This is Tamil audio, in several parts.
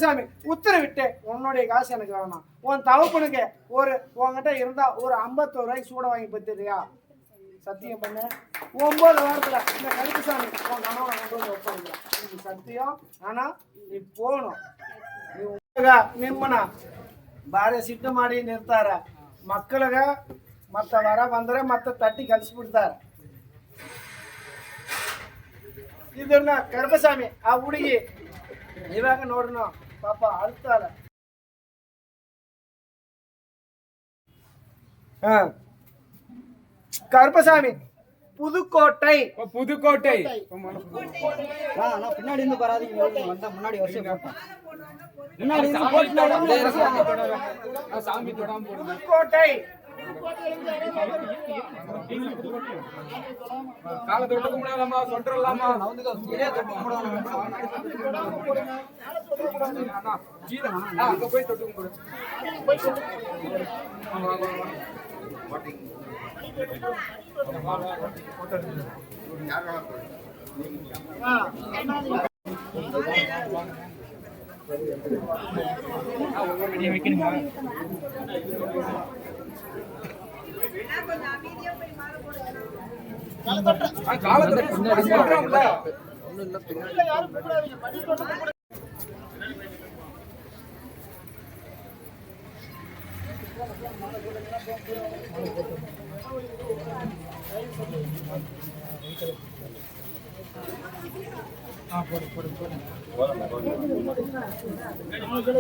சாமி உத்தரவிட்டு உன்னுடைய காசு எனக்கு வேணாம். உன் தவப்பனுக்கு உன்கிட்ட இருந்தா ஒரு 51 ரூபாய்க்கு சூட வாங்கி பத்துறியா? சத்தியம் பண்ண 9 வாரத்துல இந்த கருப்புசாமி உன் கணவனை கொண்டு வந்து ஒப்படைக்கலாம். இது சத்தியம். ஆனா நீ போகணும். நீ நிம்மனா பாரிய சிட்டு ಮಾಡಿ ನಿರ್ತಾರ ಮಕ್ಕಳಿಗ ಮತ್ತ ವರ ಬಂದ್ರೆ ಮತ್ತೆ ತಟ್ಟಿ ಕಲಿಸಿ ಬಿಡ್ತಾರ. ಇದನ್ನ ಕರ್ಪಸ್ವಾಮಿ ಆ ಹುಡುಗಿ ಇವಾಗ ನೋಡ್ರು ಪಾಪ ಅಳ್ತಾಳ. கருப்பசாமி புதுக்கோட்டை பின்னாடி இருந்து வராதீங்க. முன்னாடி வருஷம் புதுக்கோட்டை கால தொட்டு கும்பிடலாமா சொல்றலாமா அங்க போய் தொட்டு கும்பிடு.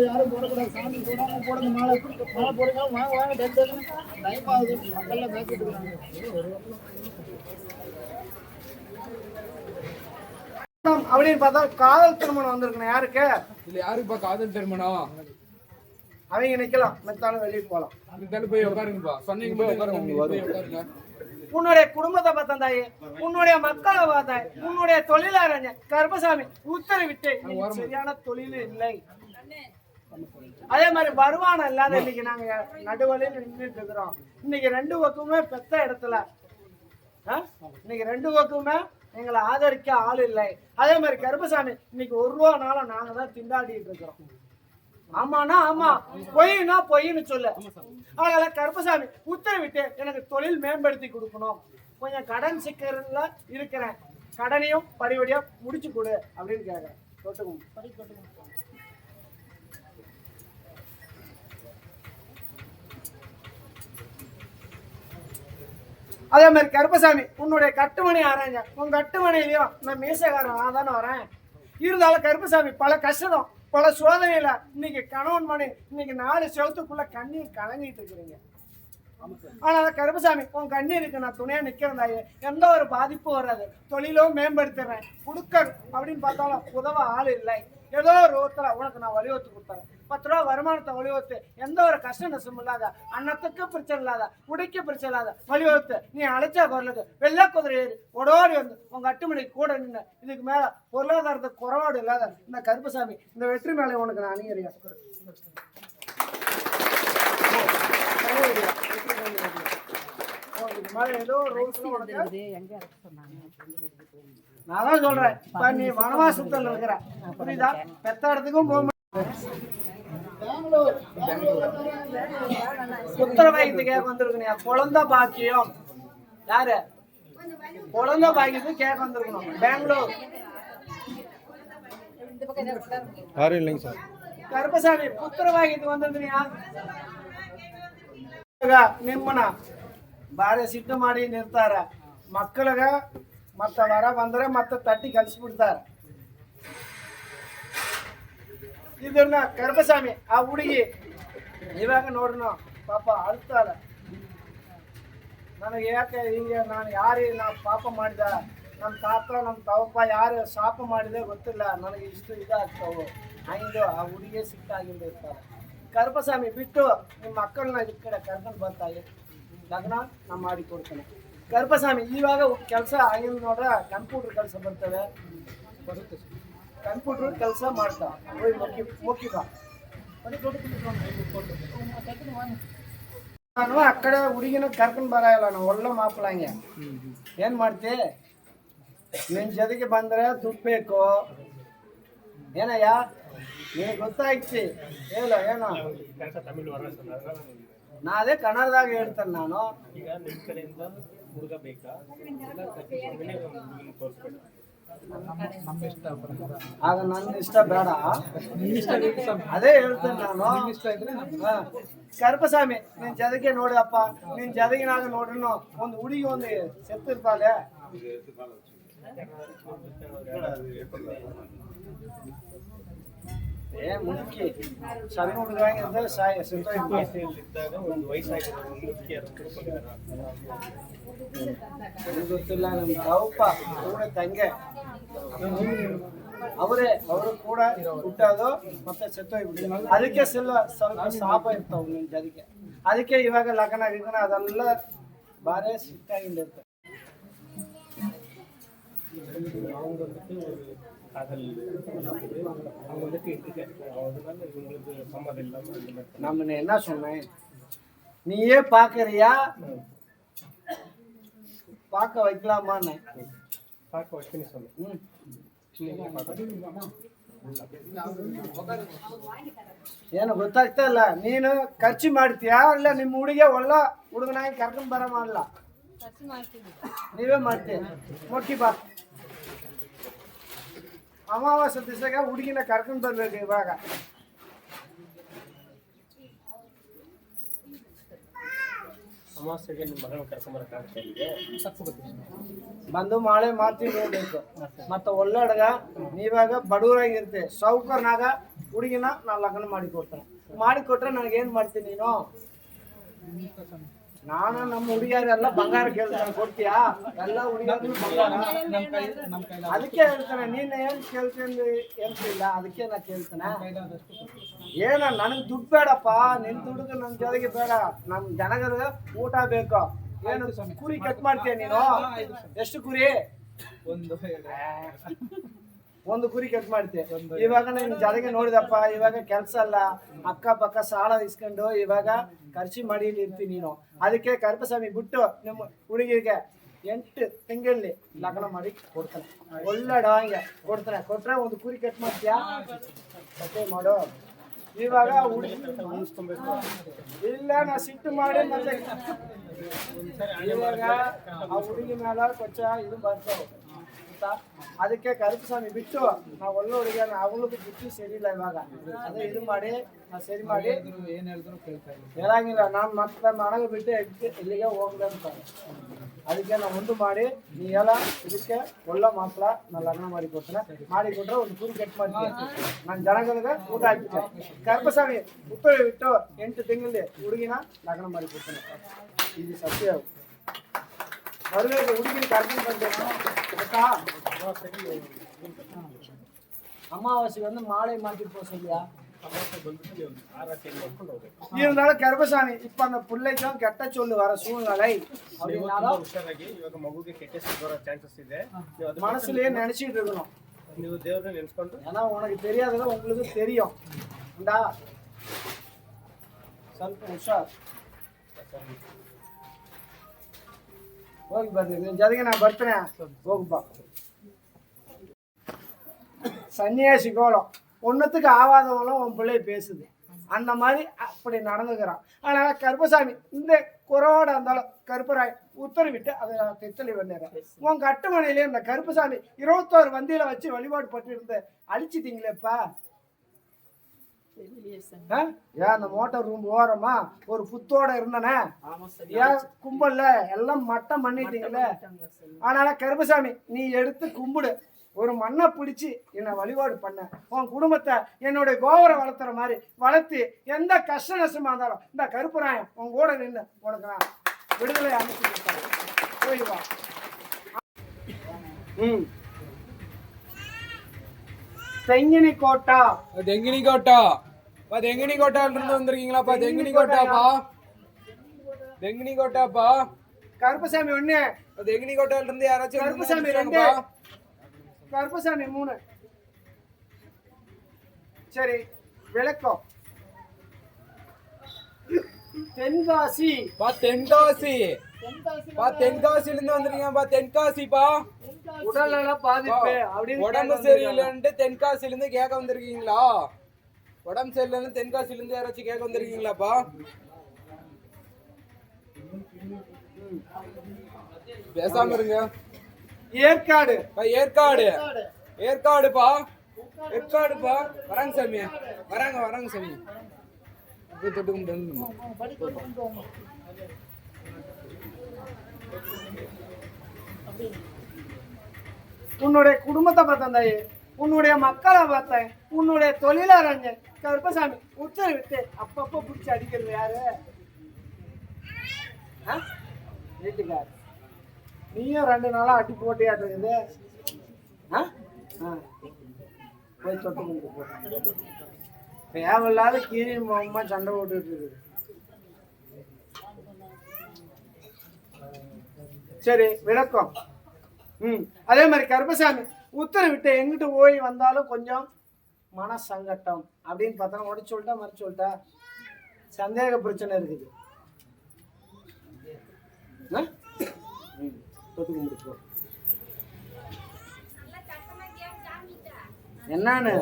யாரும் போடக்கூடாது. சாமி போடாம போடுங்க. மாலை போடுங்க. வாங்க வாங்க டைம் ஆகுது. மக்கள்லாம் பேசிட்டு இருக்காங்க. அப்படின்னு பார்த்தா காதல் திருமணம் வந்திருக்கணும். யாருக்கு இல்ல யாருக்குப்பா காதல் திருமணம்? அவங்க நிக்கலாம், மெத்தாலும் வெளியே போகலாம். போய் உட்காருங்கப்பா. சொன்னீங்க போய் உட்காருங்க. உன்னுடைய குடும்பத்தை பார்த்தா தாயே, உன்னுடைய மக்களை பார்த்தாய், உன்னுடைய தொழிலாளர் கருப்பசாமி உத்தரவிட்டு சரியான தொழில் இல்லை. அதே மாதிரி வருமானம் இல்லாத இன்னைக்கு நாங்க நடுவழியில் நின்றுட்டு இருக்கிறோம். இன்னைக்கு 2 பக்கமுமே பெத்த இடத்துல இன்னைக்கு 2 பக்கமுமே எங்களை ஆதரிக்க ஆள் இல்லை. அதே மாதிரி கருப்பசாமி இன்னைக்கு 1 ரூபானாலும் நாங்க தான் திண்டாடிட்டு இருக்கிறோம். ஆமாண்ணா ஆமா, பொய்னா பொய்ன்னு சொல்லு. அதனால கருப்பசாமி உத்தரவிட்டு எனக்கு தொழில் மேம்படுத்தி கொடுக்கணும். கொஞ்சம் கடன் சிக்கல்ல இருக்கிறேன், கடனையும் படிப்படியா முடிச்சு கொடு அப்படின்னு கேட்கிறேன். அதே மாதிரி கருப்பசாமி உன்னுடைய கட்டுமணி ஆராய்ஞ்ச உன் கட்டுமணிலையும் நான் மீசக்காரன் நான் தானே வரேன். இருந்தாலும் கருப்பசாமி பல கஷ்டம் பல சோதனையில இன்னைக்கு கணவன் மணி இன்னைக்கு 4 செவத்துக்குள்ள கண்ணீர் கலங்கிட்டு இருக்கிறீங்க. ஆனா கருப்பசாமி உன் கண்ணீருக்கு நான் துணையா நிக்கிறதாயே, எந்த ஒரு பாதிப்பும் வராது. தொழிலும் மேம்படுத்துறேன். குடுக்கர் அப்படின்னு பார்த்தாலும் உதவ ஆள் இல்லை. ஏதோ ஒரு ஒருத்தர உனக்கு நான் வலியுறுத்தி கொடுத்தேன். 10 ரூபா வருமானத்தை வலியுறுத்து, எந்த ஒரு கஷ்ட நஷ்டம் இல்லாத, அன்னத்துக்கு பிரச்சனை இல்லாத, உடைக்க பிரச்சனை இல்லாத வலியுறுத்து. நீ அழைச்சா குரலுக்கு வெள்ளை குதிரை ஏறி ஓடோடி வந்து உங்க அட்டுமணி கூட நின்று இதுக்கு மேல பொருளாதாரத்துக்கு குறைபாடு இல்லாத இந்த கருப்பசாமி இந்த வெற்றி மேலே உனக்கு நான் அணியறியா. ஏதோ நான் தான் சொல்றேன், நீ வனவாசத்துல இருக்கிற புரியுதா? பெத்த இடத்துக்கும் போக உத்தரவாதத்துக்கு கேட்க வந்திருக்கணும். குழந்தை பாக்கியம் யாரு? குழந்தை பாக்கியத்துக்கு கேட்க வந்திருக்கணும். பெங்களூர் யாரும் இல்லைங்க சார். கருப்பசாமி உத்தரவாதத்துக்கு வந்திருக்கீங்க. ನಿಮ್ಮನ ಬಾರಿ ಸಿಟ್ಟು ಮಾಡಿ ನಿರ್ತಾರ. ಮಕ್ಕಳಿಗ ಮತ್ತೆ ವರ ಬಂದ್ರೆ ಮತ್ತೆ ತಟ್ಟಿ ಕಲಿಸ್ಬಿಡ್ತಾರ. ಇದನ್ನ ಕರ್ಪಸ್ವಾಮಿ ಆ ಹುಡುಗಿ ಇವಾಗ ನೋಡ್ರು ಪಾಪ ಅಳ್ತಾಳ. ನನಗೆ ಯಾಕೆ ಹಿಂಗೆ ನಾನು ನಾ ಪಾಪ ಮಾಡಿದ, ನಮ್ಮ ತಾತ ನಮ್ಮ ತವಪ್ಪ ಯಾರು ಶಾಪ ಮಾಡಿದೆ ಗೊತ್ತಿಲ್ಲ, ನನಗೆ ಇಷ್ಟು ಇದಾಗ್ತಾವು ಹಂಗೆ ಆ ಹುಡುಗಿ ಸಿಟ್ಟಾಗಿಂದ ಇರ್ತಾರೆ. ಕರ್ಪಸ್ವಾಮಿ ಬಿಟ್ಟು ನಿಮ್ಮ ಮಕ್ಕಳನ್ನ ಈ ಕಡೆ ಕರ್ಕೊಂಡು ಬರ್ತಾಯಿ ಲಗ್ನ ನಾ ಮಾಡಿ ಕೊಡ್ತೇನೆ. ಕರ್ಪಸ್ವಾಮಿ ಇವಾಗ ಕೆಲಸ ಆಗಿಂದ ನೋಡ್ರೆ ಕಂಪ್ಯೂಟರ್ ಕೆಲಸ ಬರ್ತದೆ, ಬರುತ್ತೆ. ಕಂಪ್ಯೂಟರ್ ಕೆಲಸ ಮಾಡ್ತಾ ಮುಖ್ಯ ನಾನು ಆ ಕಡೆ ಹುಡುಗಿನ ಕರ್ಕೊಂಡು ಬರಲ್ಲ. ನಾವು ಒಳ್ಳೆ ಮಾಪಳಂಗೆ ಏನು ಮಾಡ್ತಿ? ನಿನ್ನ ಜೊತೆಗೆ ಬಂದರೆ ದುಡ್ಡು ಬೇಕು ಏನಯ್ಯ? ನಿನಗೆ ಗೊತ್ತಾಯ್ತು ಹೇಳು ಏನು ಕೆಲಸ ತಮಿಳು ವರ ಸರ್ ಅದನ್ನ ನಾ ಅದೇ ಕನ್ನಡದಾಗ ಹೇಳ್ತೇನೆ ನಾನು. ಈಗ ನಿಮ್ಮ ಕಡೆಯಿಂದ ಹುಡುಗ ಬೇಕಾ ಇಲ್ಲ ಕಟ್ಟಿಸ್ಕೊಂಡ್ಮೇಲೆ ಒಂದು ಹುಡುಗನ ತೋರಿಸ್ಬೇಕು ನಮ್ಮ ಇಷ್ಟ ಆಗ ನನ್ನ ಇಷ್ಟ ಬೇಡ, ಅದೇ ಹೇಳ್ತೇನೆ ನಾನು. ಹಾ. ಕರ್ಪಸ್ವಾಮಿ ನಿನ್ ಜದಗೆ ನೋಡಪ್ಪ, ನಿನ್ ಜದಗಿನಾಗ ನೋಡ್ರಿ ಒಂದು ಹುಡುಗಿ ಒಂದು ಸೆತ್ತಿರ್ತಾಳೆ. ಏ ಮುದುಕಿ ಸಣ್ಣ ಹುಡುಗಂಗೆ ಅಂದ್ರೆ ಇದ್ದಾಗ ಒಂದು ವಯಸ್ಸಾಗಿದೆ ಒಂದು ಮುದುಕಿ ಗೊತ್ತಿಲ್ಲ ನಮ್ ತವಪ್ಪ ಕೂಡ ತಂಗೆ ಅವರು ಕೂಡ ಹುಟ್ಟೋದು ಮತ್ತೆ ಸತ್ತೋಗ್ಬಿಟ್ಟು ಅದಕ್ಕೆ ಸ್ವಲ್ಪ ಶಾಪ ಇರ್ತಾವ ನಿಮ್ ಜದಕ್ಕೆ. ಅದಕ್ಕೆ ಇವಾಗ ಲಗ್ನ ಗಿಗ್ನ ಅದೆಲ್ಲ ಬಾರೇ ಸಿಟ್ಟಾಗಿರುತ್ತೆ. நம்மன என்ன சொன்னேன், நீயே பாக்குறியா பார்க்க வைக்கலாமான்னு? பார்க்க வைக்கணும் சொன்னேன். ಏನು ಗೊತ್ತಾಗ್ತಾ ಇಲ್ಲ. ನೀನು ಖರ್ಚು ಮಾಡ್ತೀಯಾ ಇಲ್ಲ ನಿಮ್ಮ ಹುಡುಗಿ ಒಳ್ಳ ಹುಡುಗನಾಗಿ ಕರ್ಕೊಂಡ್ ಬರ ಮಾಡಲ್ಲ? ನೀವೇ ಮಾಡ್ತೀಯ. ಮೊಟ್ಟಿ ಬಾ, ಅಮಾವಾಸ್ಯೆ ದಿವಸಗ ಹುಡುಗಿನ ಕರ್ಕೊಂಡ್ ಬರ್ಬೇಕು. ಇವಾಗ ಅಮಾವಾಸ್ಯೆಗೆ ನಿಮ್ಮ ಮಗನ ಕರ್ಕೊಂಬರಕ್ಕಾಗ್ತದೆ. ಬಂದು ಮಾಳೆ ಮಾತಿ ನೋಡ್ಬೇಕು. ಮತ್ತೆ ಒಳ್ಳಾಡಗ ನೀವಾಗ ಬಡವರಾಗಿರ್ತೆ, ಸೌಕರ್ನಾಗ ಹುಡುಗಿನ ನಾನು ಲಗ್ನ ಮಾಡಿಕೊಟ್ರೆ ನನಗೇನ್ ಮಾಡ್ತೀನಿ ನೀನು? ನಾನು ನಮ್ಮ ಹುಡುಗಿಯರೆಲ್ಲ ಬಂಗಾರ ಕೇಳ್ತಾನೆ, ಕೊಡ್ತೀಯಾ? ಎಲ್ಲ ಹುಡುಗಿಯರು ಬಂಗಾರ. ಅದಕ್ಕೆ ಹೇಳ್ತಾನೆ, ನೀನ್ ಏನ್ ಕೇಳ್ತೀನಿ ಹೇಳ್ತಿಲ್ಲ, ಅದಕ್ಕೆ ನಾ ಕೇಳ್ತಾನೆ. ಏನ ನನಗ್ ದುಡ್ಡು ಬೇಡಪ್ಪ, ನಿನ್ ದುಡ್ಡು ನನ್ ಜೊತೆಗೆ ಬೇಡ. ನಮ್ ಜನಗದ ಊಟ ಬೇಕು. ಏನು ಕುರಿ ಕಟ್ ಮಾಡ್ತೀಯ ನೀನು? ಎಷ್ಟು ಕುರಿ? ಒಂದು ಕುರಿ ಕಟ್ ಮಾಡ್ತೀಯ. ಇವಾಗ ನಿನ್ ಜೊತೆಗೆ ನೋಡಿದಪ್ಪ, ಇವಾಗ ಕೆಲ್ಸ ಅಲ್ಲ, ಅಕ್ಕ ಪಕ್ಕ ಸಾಲ ಇಸ್ಕೊಂಡು ಇವಾಗ ಖರ್ಚು ಮಾಡಿ ಇರ್ತೀನಿ ನೀನು. ಅದಕ್ಕೆ ಕರ್ಪಸ್ವಾಮಿ ಬಿಟ್ಟು ನಿಮ್ಮ ಹುಡುಗಿಗೆ 8 ತಿಂಗಳಲ್ಲಿ ಲಗ್ನ ಮಾಡಿ ಕೊಡ್ತಾನೆ. ಒಳ್ಳೆ ಡಾಂಗೆ ಕೊಡ್ತಾನೆ. ಕೊಟ್ರೆ ಒಂದು ಕುರಿ ಕಟ್ ಮಾಡ್ತೀಯಾ? ಮತ್ತೆ ಮಾಡು. ಇವಾಗ ಹುಡುಗಿ ಇಲ್ಲ, ನಾ ಸಿಟ್ಟು ಮಾಡಿ ಮತ್ತೆ ಇವಾಗ ಆ ಹುಡುಗಿ ಮೇಲೆ ಕೊಂಚ ಇದು ಬರ್ತಾವ. ಅದಕ್ಕೆ ಕರ್ಪಸ್ವಾಮಿ ಬಿಟ್ಟು ನಾವು ಒಳ್ಳೆ ಹುಡುಗಿ ಅವಳಿಗೆ ಬುದ್ಧಿ ಸರಿ ಇಲ್ಲ. ಇವಾಗ ಅದೇ ಇದು ಮಾಡಿ ನಾವು ಸರಿ ಮಾಡಿ ಏನ್ ಹೇಳಿದ್ರು ಕೇಳ್ತಾರೆ, ಹೇಳಂಗಿಲ್ಲ. ನಾನು ಮತ್ತೆ ಮನೆಗೆ ಬಿಟ್ಟು ಇಲ್ಲಿಗೆ ಹೋಗ್ಲಿ ಅಂತ. ಅದಕ್ಕೆ ನಾವು ಒಂದು ಮಾಡಿ ನೀ ಎಲ್ಲ ಇದಕ್ಕೆ ಒಳ್ಳೆ ಮಕ್ಕಳ ನಾನು ಲಗ್ನ ಮಾಡಿಕೊಟ್ರೆ ಒಂದು ಕುರಿ ಕಟ್ ಮಾಡ್ತೀನಿ. ನಾನು ಜನಗಳಿಗೆ ಊಟ ಹಾಕ್ತೀನಿ. ಕರ್ಪಸ್ವಾಮಿ ಉತ್ತರ ಬಿಟ್ಟು 8 ತಿಂಗಳಲ್ಲಿ ಹುಡುಗಿನ ಲಗ್ನ ಮಾಡಿಕೊಡ್ತೇನೆ. ಇದು ಸತ್ಯ. ಮದುವೆಗೆ ಹುಡುಗಿನ ಕರ್ಕೊಂಡು ಬಂದೇನು ಗೊತ್ತಾ? அமாவாசை வந்து மாலை மாத்திட்டு போக சொல்லியா? இருந்தாலும் கர்ப்பசாமி இப்ப அந்த பிள்ளைக்கும் கெட்ட சொல்லு வர சூழ்நிலை அப்படின்னாலும் மகுಗೆ ಕೆಟ್ಟ ಬರೋ ಚಾನ್ಸಸ್ ಇದೆ. மனசுலயே நினைச்சிட்டு இருக்கணும். ನೀವು ದೇವರನ್ನ ನೆನೆಸ್ಕೊಂಡು, ஏன்னா உனக்கு தெரியாதது உங்களுக்கு தெரியும். இந்தா ಸ್ವಲ್ಪ ಹುಷಾರ್ ಹೋಗಿ ಬರ್ರಿ. ನಿನ್ ಜೊತೆಗೆ ನಾ ಬರ್ತೇನೆ. ಹೋಗ್ಬಾ. சன்னியாசி கோலம் ஒன்றுத்துக்கு ஆவாதவங்களும் உன் பிள்ளை பேசுது. அந்த மாதிரி அப்படி நடந்துக்கிறான். ஆனால் கருப்பசாமி இந்த குறவோட இருந்தாலும் கருப்பராய் உத்தரவிட்டு அதை தித்தளி பண்ணிடுறேன். உன் கட்டுமனையிலே இந்த கருப்பசாமி 21 வந்தியில வச்சு வழிபாடு பட்டு இருந்து அழிச்சிட்டீங்களேப்பா. ஏன் அந்த மோட்டார் ரூம் ஓரமா ஒரு புத்தோட இருந்தனே, ஏன் கும்பல்ல எல்லாம் மட்டம் பண்ணிட்டீங்களே. ஆனால கருப்பசாமி நீ எடுத்து கும்பிடு. ஒரு மண்ணை பிடிச்சி என்னை வழிபாடு பண்ண, உன் குடும்பத்தை என்னுடைய கோபுரம் வளர்த்துற மாதிரி வளர்த்து எந்த கஷ்ட நஷ்டமா இருந்தாலும் இந்த கருப்பராயன் உன் கூட நின்று உனக்கு நான் விடுதலை அமைச்சு கொடுத்தேன். போய் வா. தெங்கினி கோட்டா இருந்து வந்திருக்கீங்களாப்பா? தெங்கினி கோட்டாப்பா. கருப்பசாமி 1, தெங்கினி கோட்டால இருந்து யாராச்சும் கருப்பசாமி 2, கருப்பசாமி 3. சரி, விளக்கம். தென்காசி தென்காசில இருந்து வந்திருக்கீங்கப்பா. தென்காசிப்பா. உடல்நல பாதிப்பு அப்படி உடம்பு சரியில்லைன்ட்டு தென்காசில இருந்து கேட்க வந்திருக்கீங்களா? உடம்பு சரியில்லைன்னு தென்காசில இருந்து யாராச்சும் கேட்க வந்திருக்கீங்களாப்பா? பேசாம இருங்க. ஏற்காடு. ஏற்காடு. ஏற்காடுப்பா. ஏற்காடுப்பா. வராங்க சாமி. வராங்க சாமி. அப்படியே தொட்டு கும்பிட்டு. உன்னுடைய குடும்பத்தை பார்த்தேன் தாயே, உன்னுடைய மக்களை பார்த்தேன், உன்னுடைய தொழிலாளர்கள் கருப்பசாமி உத்தரவிட்டு அப்பப்போ பிடிச்சி அடிக்கிறது யாரு? வீட்டுக்காரு. நீயும் 2 நாளா அடி போட்டியாட்டு இருக்குது. போய் தொட்டு கொண்டு போ. தேவையில்லாத கீழே அம்மா சண்டை போட்டுட்டு இருக்குது. சரி, விளக்கம். அதே மாதிரி கருப்பசாமி உத்தரவிட்டு எங்கிட்டு போய் வந்தாலும் கொஞ்சம் மன சங்கட்டம் அப்படின்னு பார்த்தா உடச்சு சொல்லிட்டா மறைச்சு சொல்லிட்டா சந்தேக பிரச்சனை இருக்குது. என்னன்னு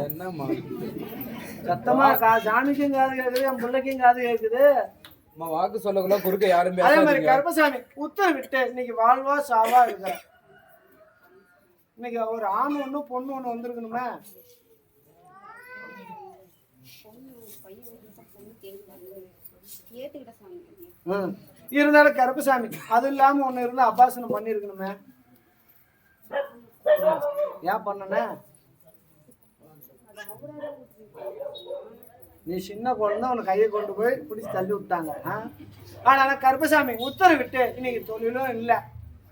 சத்தமா சாமிக்கும் காது கேக்குது, என் பிள்ளைக்கும் காது கேக்குது. வாக்கு சொல்லக்குள்ள குறுக்க யாரும். அதே மாதிரி கருப்பசாமி உத்தரவிட்டு இன்னைக்கு வாழ்வா சாவா இருக்கிற. இன்னைக்கு ஒரு ஆண் ஒண்ணு பொண்ணு ஒண்ணு வந்திருக்கணுமே. இருந்தாலும் கருப்பசாமி அது இல்லாம ஒண்ணு இருந்தா அபாசனம் பண்ணிருக்கணுமே. ஏன் பண்ணன? நீ சின்ன குழந்தை உன்னை கையை கொண்டு போய் பிடிச்சி தள்ளி விட்டாங்க. ஆனா கருப்பசாமி உத்தரவிட்டு இன்னைக்கு தொழிலும் இல்லை.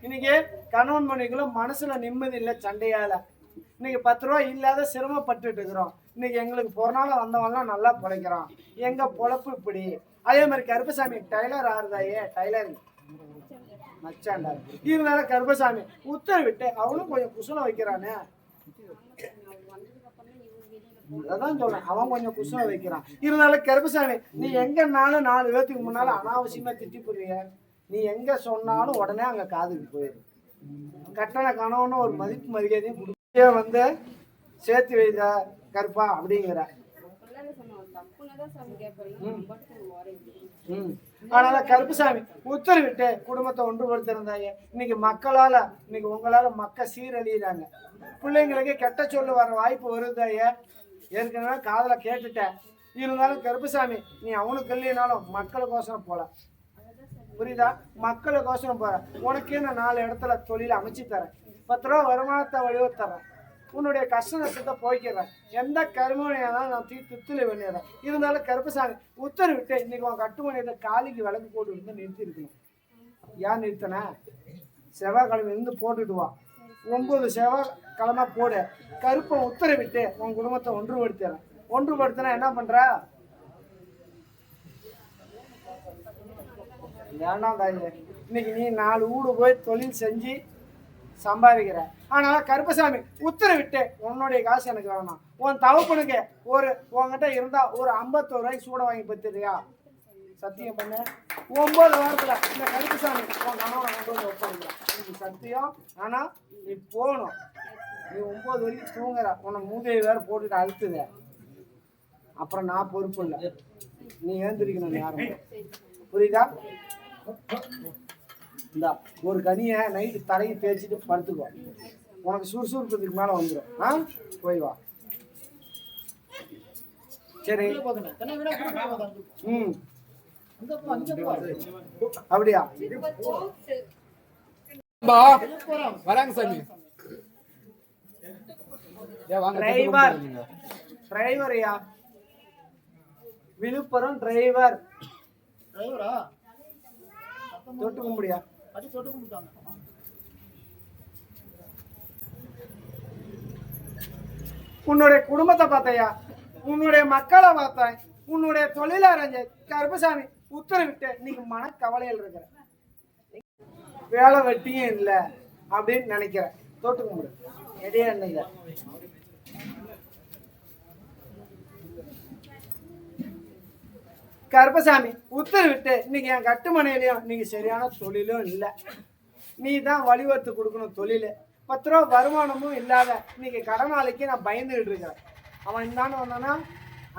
இன்னைக்கு கணவன் மனைவிகளும் மனசுல நிம்மதி இல்லை சண்டையால. இன்னைக்கு 10 ரூபா இல்லாத சிரமப்பட்டுட்டு இருக்கிறோம். இன்னைக்கு எங்களுக்கு பொறநாள வந்தவங்கலாம் நல்லா பிழைக்கிறோம். எங்க பொழப்பு இப்படி. அதே மாதிரி கருப்பசாமி டைலர் ஆறுதாயே, டைலர் மச்சாண்டா. இருந்தாலும் கருப்பசாமி உத்தரவிட்டு அவனும் கொஞ்சம் குசலம் வைக்கிறானே. அதான் சொல்றேன், அவன் கொஞ்சம் குசலம் வைக்கிறான். இருந்தாலும் கருப்பசாமி நீ எங்கன்னாலும் 4 பேர்த்துக்கு முன்னால அனாவசியமா திட்டி போடுறிய. நீ எங்க சொன்னாலும் உடனே அங்க காதுக்கு போயிரு. கட்டண கணவன்னு ஒரு மதிப்பு மரியாதையும் கொடுக்க வந்து சேர்த்து வைதா கருப்பா அப்படிங்கிற. அதனால கருப்புசாமி உத்தரவிட்டு குடும்பத்தை ஒன்றுபடுத்திருந்தாங்க. இன்னைக்கு மக்களால இன்னைக்கு உங்களால மக்க சீரழியிறாங்க. பிள்ளைங்களுக்கு கெட்ட சொல்லு வர வாய்ப்பு வருதாய. ஏற்கனவே காதல கேட்டுட்டேன். இருந்தாலும் கருப்புசாமி நீ அவனுக்கு இல்லைனாலும் மக்களுக்கோசரம் போல. புரியுதா? மக்களுக்கோசரம் போற. உனக்கே நான் 4 இடத்துல தொழில அமைச்சு தரேன். 10 ரூபா வருமானத்தை வழிவ தரேன். உன்னுடைய கஷ்ட நஷ்டத்தை போய்க்கிறேன். எந்த கருமனையாதான் நான் துத்துல பண்ணிடுறேன். இருந்தாலும் கருப்பசாமி உத்தரவிட்டு இன்னைக்கு உன் கட்டுமணியத்தை காலிக்கு விளக்கு போட்டு இருந்து நிறுத்தி இருக்கணும். ஏன் நிறுத்தின? செவ்வாய்க்கிழமை இருந்து போட்டுட்டு வா. 9 செவ்வாய்க்கிழமை போடு. கருப்பை உத்தரவிட்டு உன் குடும்பத்தை ஒன்றுபடுத்துறேன். ஒன்றுபடுத்தினா என்ன பண்ற? ஏன்னா இன்னைக்கு நீ 4 வீடு போய் தொழில் செஞ்சு சம்பாதிக்கிற. ஆனால கருப்பசாமி உத்தரவிட்டு உன்னுடைய காசு எனக்கு வேணாம். உன் தவப்பனுக்கு உன்கிட்ட இருந்தா ஒரு 51 ரூபாய்க்கு சூட வாங்கி பத்துறியா? சத்தியம் பண்ண. 9 வாரத்துல இந்த கருப்பசாமி உன் கணவனை கொண்டு வந்து ஒப்படைக்கலாம். சத்தியம். ஆனா நீ போகணும். நீ 9 வரைக்கும் தூங்குற. உனக்கு மூதையை வேற போட்டுட்டு அழுத்துத. அப்புறம் நான் பொறுப்பு இல்லை. நீ ஏந்திரிக்கணும் யாரும். புரியுதா? இந்த ஒரு கனியை நைட்டு தலையை தேய்ச்சிட்டு படுத்துக்கோ. உனக்கு சுறுசுறுக்கிறதுக்கு மேலே வந்துடும். போய் வா. சரி. அப்படியா? வராங்க சாமி. டிரைவர். டிரைவரையா? விழுப்புரம் டிரைவர். தொட்டு கும்பிடியா? உன்னுடைய குடும்பத்தை பார்த்தையா, உன்னுடைய மக்களை பார்த்தேன், உன்னுடைய தொழிலாளர் கருப்பசாமி உத்தரவிட்டு இன்னைக்கு மனக்கவலையில் இருக்கிற. வேலை வெட்டியும் இல்லை அப்படின்னு நினைக்கிறேன். தொட்டு கும்பிடு. எடையா இல்லைங்க. கருப்பசாமி உத்தரவிட்டு இன்னைக்கு என் கட்டுமனையிலையும் இன்னைக்கு சரியான தொழிலும் இல்லை. நீ தான் வழிவகுத்து கொடுக்கணும் தொழில். 10 ரூபா வருமானமும் இல்லாத இன்னைக்கு கடனாளிக்கு நான் பயந்துகிட்டு இருக்கிறேன். அவன் இந்தான்னு வந்தானா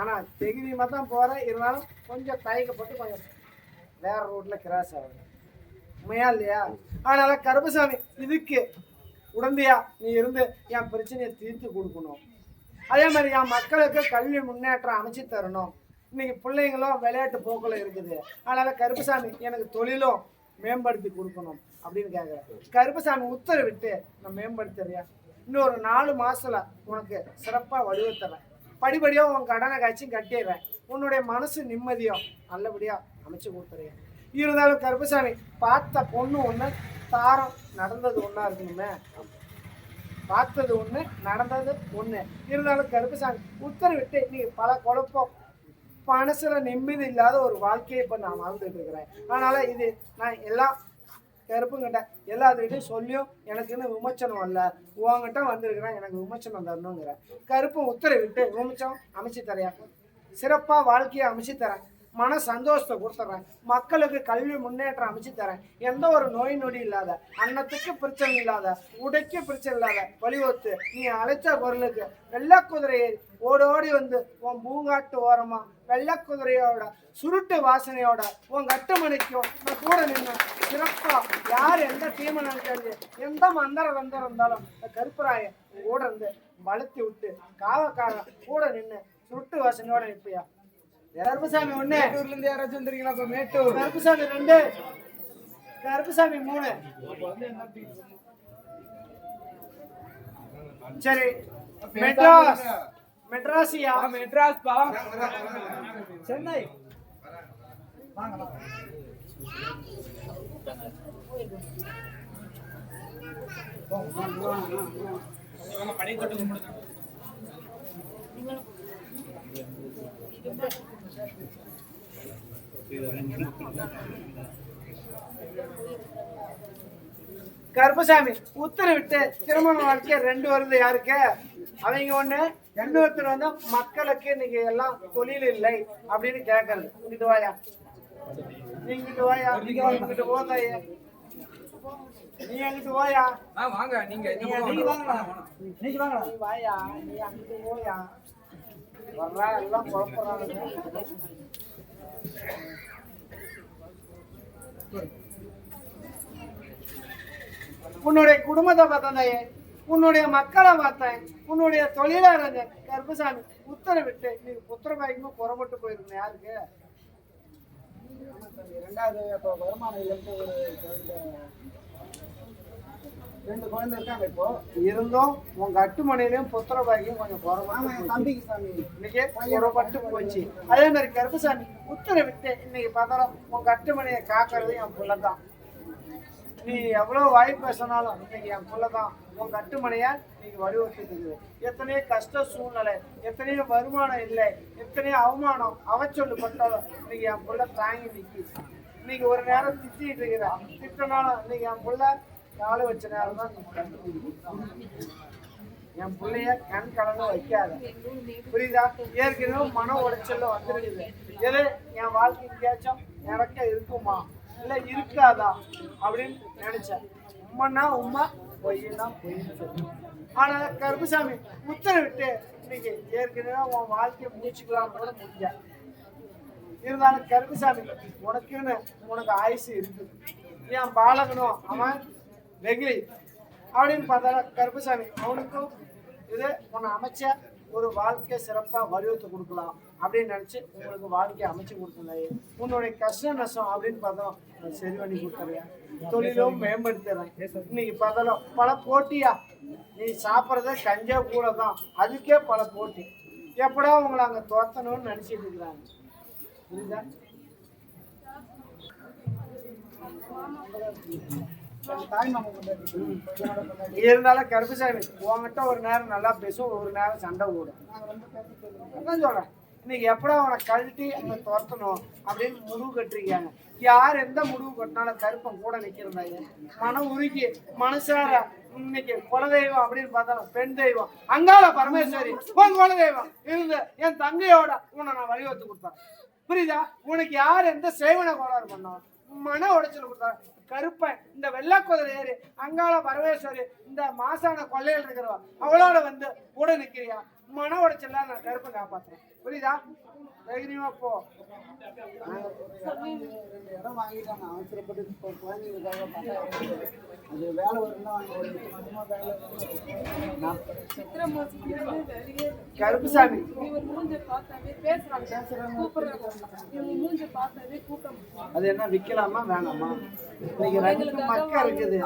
ஆனா தைரியமா தான் போறேன், இருந்தாலும் கொஞ்சம் தயக்கப்பட்டு கொஞ்சம் வேற ரோட்ல கிராஸ் ஆகுது. உண்மையா இல்லையா? அதனால கருப்பசாமி இதுக்கு உடந்தையா நீ இருந்து என் பிரச்சனையை தீர்த்து கொடுக்கணும். அதே மாதிரி என் மக்களுக்கு கல்வி முன்னேற்றம் அமைச்சு தரணும். இன்னைக்கு பிள்ளைங்களும் விளையாட்டு போக்கில் இருக்குது. அதனால கருப்பசாமி எனக்கு தொழிலும் மேம்படுத்தி கொடுக்கணும் அப்படின்னு கேட்குறேன். கருப்பசாமி உத்தரவிட்டு நான் மேம்படுத்துறியா? இன்னொரு 4 மாசத்துல உனக்கு சிறப்பாக வடிவத்துறேன். படிப்படியாக உன் கடனை காய்ச்சி கட்டிடுறேன். உன்னுடைய மனசு நிம்மதியும் நல்லபடியாக அமைச்சு கொடுத்துறேன். இருந்தாலும் கருப்பசாமி பார்த்த பொண்ணு ஒன்று, தாரம் நடந்தது ஒன்றா இருக்கணுமே. பார்த்தது ஒன்று, நடந்தது ஒன்று. இருந்தாலும் கருப்பசாமி உத்தரவிட்டு இன்னைக்கு பல குழப்பம், மனசுல நிம்மதி இல்லாத ஒரு வாழ்க்கையை இப்போ நான் வாழ்ந்துட்டு இருக்கிறேன். அதனால இது நான் எல்லாம் கருப்புங்கிட்ட எல்லாத்துக்கிட்டையும் சொல்லியும் எனக்குன்னு விமர்சனம் வரல. உங்ககிட்ட வந்திருக்கிறேன், எனக்கு விமர்சனம் தரணுங்கிறேன். கருப்பும் உத்தரவிட்டு விமர்சனம் அமைச்சு தரேன். சிறப்பாக வாழ்க்கையை அமைச்சு தரேன். மன சந்தோஷத்தை கொடுத்துட்றேன். மக்களுக்கு கல்வி முன்னேற்றம் அமைச்சு தரேன். எந்த ஒரு நோய் நொடி இல்லாத, அன்னத்துக்கு பிரச்சனை இல்லாத, உடைக்கு பிரச்சனை இல்லாத வழிவகுத்து நீ அழைச்ச பொருளுக்கு வெள்ளை குதிரையை ஓடோடி வந்து உன் பூங்காட்டு ஓரமா வெள்ளை குதிரையோட சுருட்டு வாசனையோட உன் கட்டுமணிக்கும் நான் கூட நின்று சிறப்பா யார் எந்த தீமை நினைச்சாரு, எந்த மந்திர வந்தரம் இருந்தாலும் கருப்பராய கூட இருந்து வளர்த்தி விட்டு காவக்காரன் கூட நின்று சுருட்டு வாசனையோட நிற்பியா? கருப்பசாமி 1, மேட்டூர்ல இருந்து யாராச்சும் வந்துருக்கீங்களா? இப்ப மேட்டூர். கருப்பசாமி 2, கருப்பசாமி 3. சரி, மெட்ராஸ். மெட்ராசியா? மெட்ராஸ் பா. சென்னை. கருப்பசாமி உத்தரவிட்டு திருமண வாழ்க்கை 2 வருது. யாருக்கு? அவங்க 1, இன்னொருத்தர் வந்து மக்களுக்கு இன்னைக்கு எல்லாம் தொழில் இல்லை அப்படின்னு கேட்கறது. இங்கிட்டு வாயா, நீங்கிட்டு வாயா, இங்கிட்டு போதாயா, நீ அங்கிட்டு போயா, வாங்க நீங்க நீ வாயா, நீ அங்கிட்டு போயா. வர்றா எல்லாம் குழப்பறாங்க. உன்னுடைய குடும்பத்தை பார்த்தேன், உன்னுடைய மக்களை பார்த்தேன், உன்னுடைய தொழிலாளர் கருப்பசாமி உத்தரவிட்டு நீ புத்திரபாய்க்கும் புறப்பட்டு போயிருந்தேன். யாருக்கு? 2வது இப்போ வருமானம் இல்லைன்ட்டு ஒரு 2 குழந்தை இருக்காங்க. இப்போ இருந்தும் உங்க அட்டுமனையிலையும் புத்திரபாய்க்கும் கொஞ்சம் புறப்பட்டு தம்பிக்கு சாமி இன்னைக்கு புறப்பட்டு போச்சு. அதே மாதிரி கருப்பசாமி உத்தரவிட்டு இன்னைக்கு பார்த்தாலும் உங்க அட்டுமனையை காக்கிறது என் பிள்ளைதான். நீ எவ்வளவு வாய் பேசினாலும் இன்னைக்கு என் பிள்ளைதான் உன் கட்டுமனையா இன்னைக்கு வடிவத்துக்குது. எத்தனையோ கஷ்ட சூழ்நிலை, எத்தனையோ வருமானம் இல்லை, எத்தனையோ அவமானம் அவச்சொல்லு பட்டாலும் இன்னைக்கு என் பிள்ளை தாங்கி நிற்குது. இன்னைக்கு ஒரு நேரம் திட்டிட்டு இருக்கிறேன், திட்டினாலும் இன்னைக்கு என் பிள்ளை காலை வச்ச நேரம் தான். என் பிள்ளைய கண் கலங்க வைக்காத, புரியுதா? ஏற்கனவே மன உடைச்சல்ல வந்துருக்குது. எது என் வாழ்க்கைக்காச்சும் நடக்க இருக்குமா இல்லை இருக்காதா அப்படின்னு நினைச்சேன். உண்மைன்னா உண்மை, பொய்னா பொய்ன்னு சொல்லி. ஆனா கருப்பசாமி உத்தரவிட்டு இன்னைக்கு ஏற்கனவே உன் வாழ்க்கையை முடிச்சுக்கலாம் கூட முடிஞ்ச. இருந்தாலும் கருப்பசாமி உனக்குன்னு உனக்கு ஆயுசு இருக்குது. ஏன் பாலகனும் அவன் வெகுளி அப்படின்னு பார்த்தா கருப்பசாமி அவனுக்கும் இது உன்னை அமைச்ச ஒரு வாழ்க்கை சிறப்பாக வடிவத்தை கொடுக்கலாம் அப்படின்னு நினச்சி உங்களுக்கு வாழ்க்கையை அமைச்சு கொடுத்துருந்தாயே. உன்னுடைய கஷ்ட நஷ்டம் அப்படின்னு பார்த்தோம் சரி பண்ணி கொடுத்துறேன். தொழிலும் மேம்படுத்துறேன். இன்னைக்கு பார்த்தாலும் பல போட்டியா, நீ சாப்பிட்றத கஞ்சா கூட தான், அதுக்கே பல போட்டி. எப்படா உங்களை அங்கே தோத்தணும்னு நினச்சிட்டு இருக்கிறாங்க. புரியுதா? இருந்தாலும் கருப்பசாமி உங்ககிட்ட ஒரு நேரம் நல்லா பேசும், ஒரு நேரம் சண்டை ஓடும். அதான் சொல்றேன், இன்னைக்கு எப்படா அவனை கழட்டி அங்க துரத்தணும் அப்படின்னு முடிவு கட்டுருக்காங்க. யார் எந்த முடிவு கட்டினாலும் கருப்பம் கூட நிக்கிறதாங்க. மனம் உருகி மனுஷார இன்னைக்கு குலதெய்வம் அப்படின்னு பார்த்தாலும் பெண் தெய்வம் அங்காள பரமேஸ்வரி உன் குலதெய்வம் இருந்து என் தங்கையோட உன்னை நான் வழிவகுத்து கொடுத்தேன். புரியுதா? உனக்கு யார் எந்த சேவனை கோளாறு பண்ணோம் மன உடைச்சல் கொடுத்தாங்க. கருப்பன் இந்த வெள்ளை குதிரை ஏறி அங்காள பரமேஸ்வரி இந்த மாசான கொள்ளையில் இருக்கிறவா அவளோட வந்து கூட நிக்கிறியா? மன உடைச்சல்லாம் நான் கருப்பை காப்பாத்துறேன். புரியுதா? தைரியமா போ. இடம் வாங்கிட்டாங்க அவசரப்பட்டு இப்போ குழந்தைங்களுக்காக பார்த்தா அது வேலை வரும்னா ஒரு 8 மாசமா வேலை கருப்புசாமி அது என்ன விக்கலாமா வேணாமா? இன்னைக்கு 2 மக்கள் இருக்குது,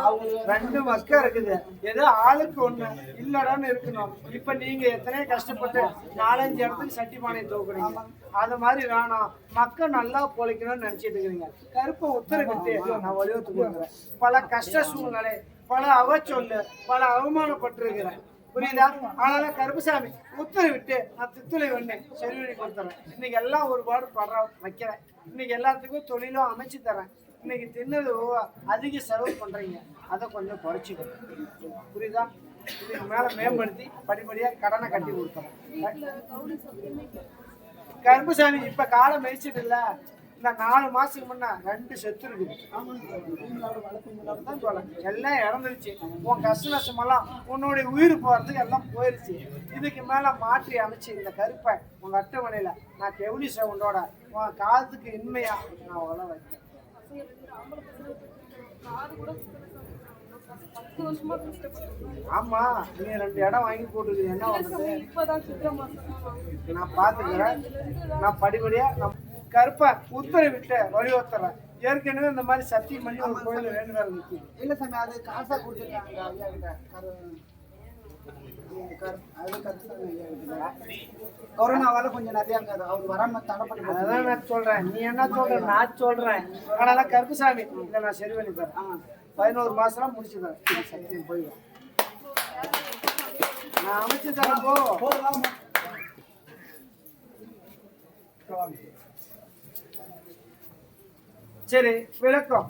2 மக்கள் இருக்குது, ஏதோ ஆளுக்கு ஒண்ணு இல்லடான்னு இருக்கணும். இப்ப நீங்க எத்தனையோ கஷ்டப்பட்டு 4-5 இடத்துக்கு சட்டி பானை தூக்குறீங்க. அது மாதிரி வேணாம், மக்கள் நல்லா பொழைக்கணும்னு நினைச்சிட்டு இருக்கிறீங்க. கருப்பை உத்தரவிட்டு நான் வலியுறுத்தி கொடுக்குறேன். பல கஷ்ட சூழ்நிலை, பல அவச்சொல்லு, பல அவமானப்பட்டிருக்கிறேன். புரியுதா? அதனால கருப்புசாமி உத்தரவிட்டு நான் தித்துளை வந்தேன் சரி பண்ணி கொடுத்துறேன். இன்னைக்கு எல்லாம் ஒரு பாடு படுற வைக்கிறேன். இன்னைக்கு எல்லாத்துக்கும் தொழிலும் அமைச்சு தரேன். இன்னைக்கு தின்னது அதிக செலவு பண்றீங்க, அதை கொஞ்சம் குறைச்சிக்கணும். புரியுதா? இதுக்கு மேல மேம்படுத்தி படிப்படியா கடனை கட்டி கொடுத்துறேன். கருப்புசாமி இப்ப காலம் மெதிச்சிட்டு இல்ல, இந்த 4 மாசத்துக்கு முன்ன 2 செத்து இருக்குது. எல்லாம் இறந்துருச்சு. உன் கஷ்ட நஷ்டமெல்லாம் உன்னுடைய உயிர் போறதுக்கு எல்லாம் போயிருச்சு. இதுக்கு மேல மாற்றி அமைச்சு இந்த கருப்பை உங்க அட்டவணையில நான் கெவுளி சவுண்டோட உன் காலத்துக்கு இன்மையா நான் உள்ள வைக்கிறேன். ஆமா, நீ 2 இடம் வாங்கி போட்டுருக்கீங்க, என்ன பண்றது? நான் பாத்துக்கிறேன். நான் படிப்படியா நான் கருப்பை உத்தரவிட்டு வலியுறுத்துறேன். ஏற்கனவே இந்த மாதிரி சத்தியம் பண்ணி ஒரு கோயில் வேண்டுதல் நிற்கி. இல்லை சாமி, அது காசா கொடுத்துருக்காங்க ஐயா கிட்ட. அது கருத்து ஐயா கிட்ட கொரோனாவால கொஞ்சம் நிறையா இருக்காது, அவர் வராம தடை பண்ணி. அதான் நான் சொல்றேன், நீ என்ன சொல்ற நான் சொல்றேன். ஆனா கருப்புசாமி இதை நான் சரி பண்ணி தரேன். 11 மாசம் முடிச்சு தரேன். சத்தியம் போயிடும், நான் அமைச்சு தரேன். போ சரி, விளக்கம்.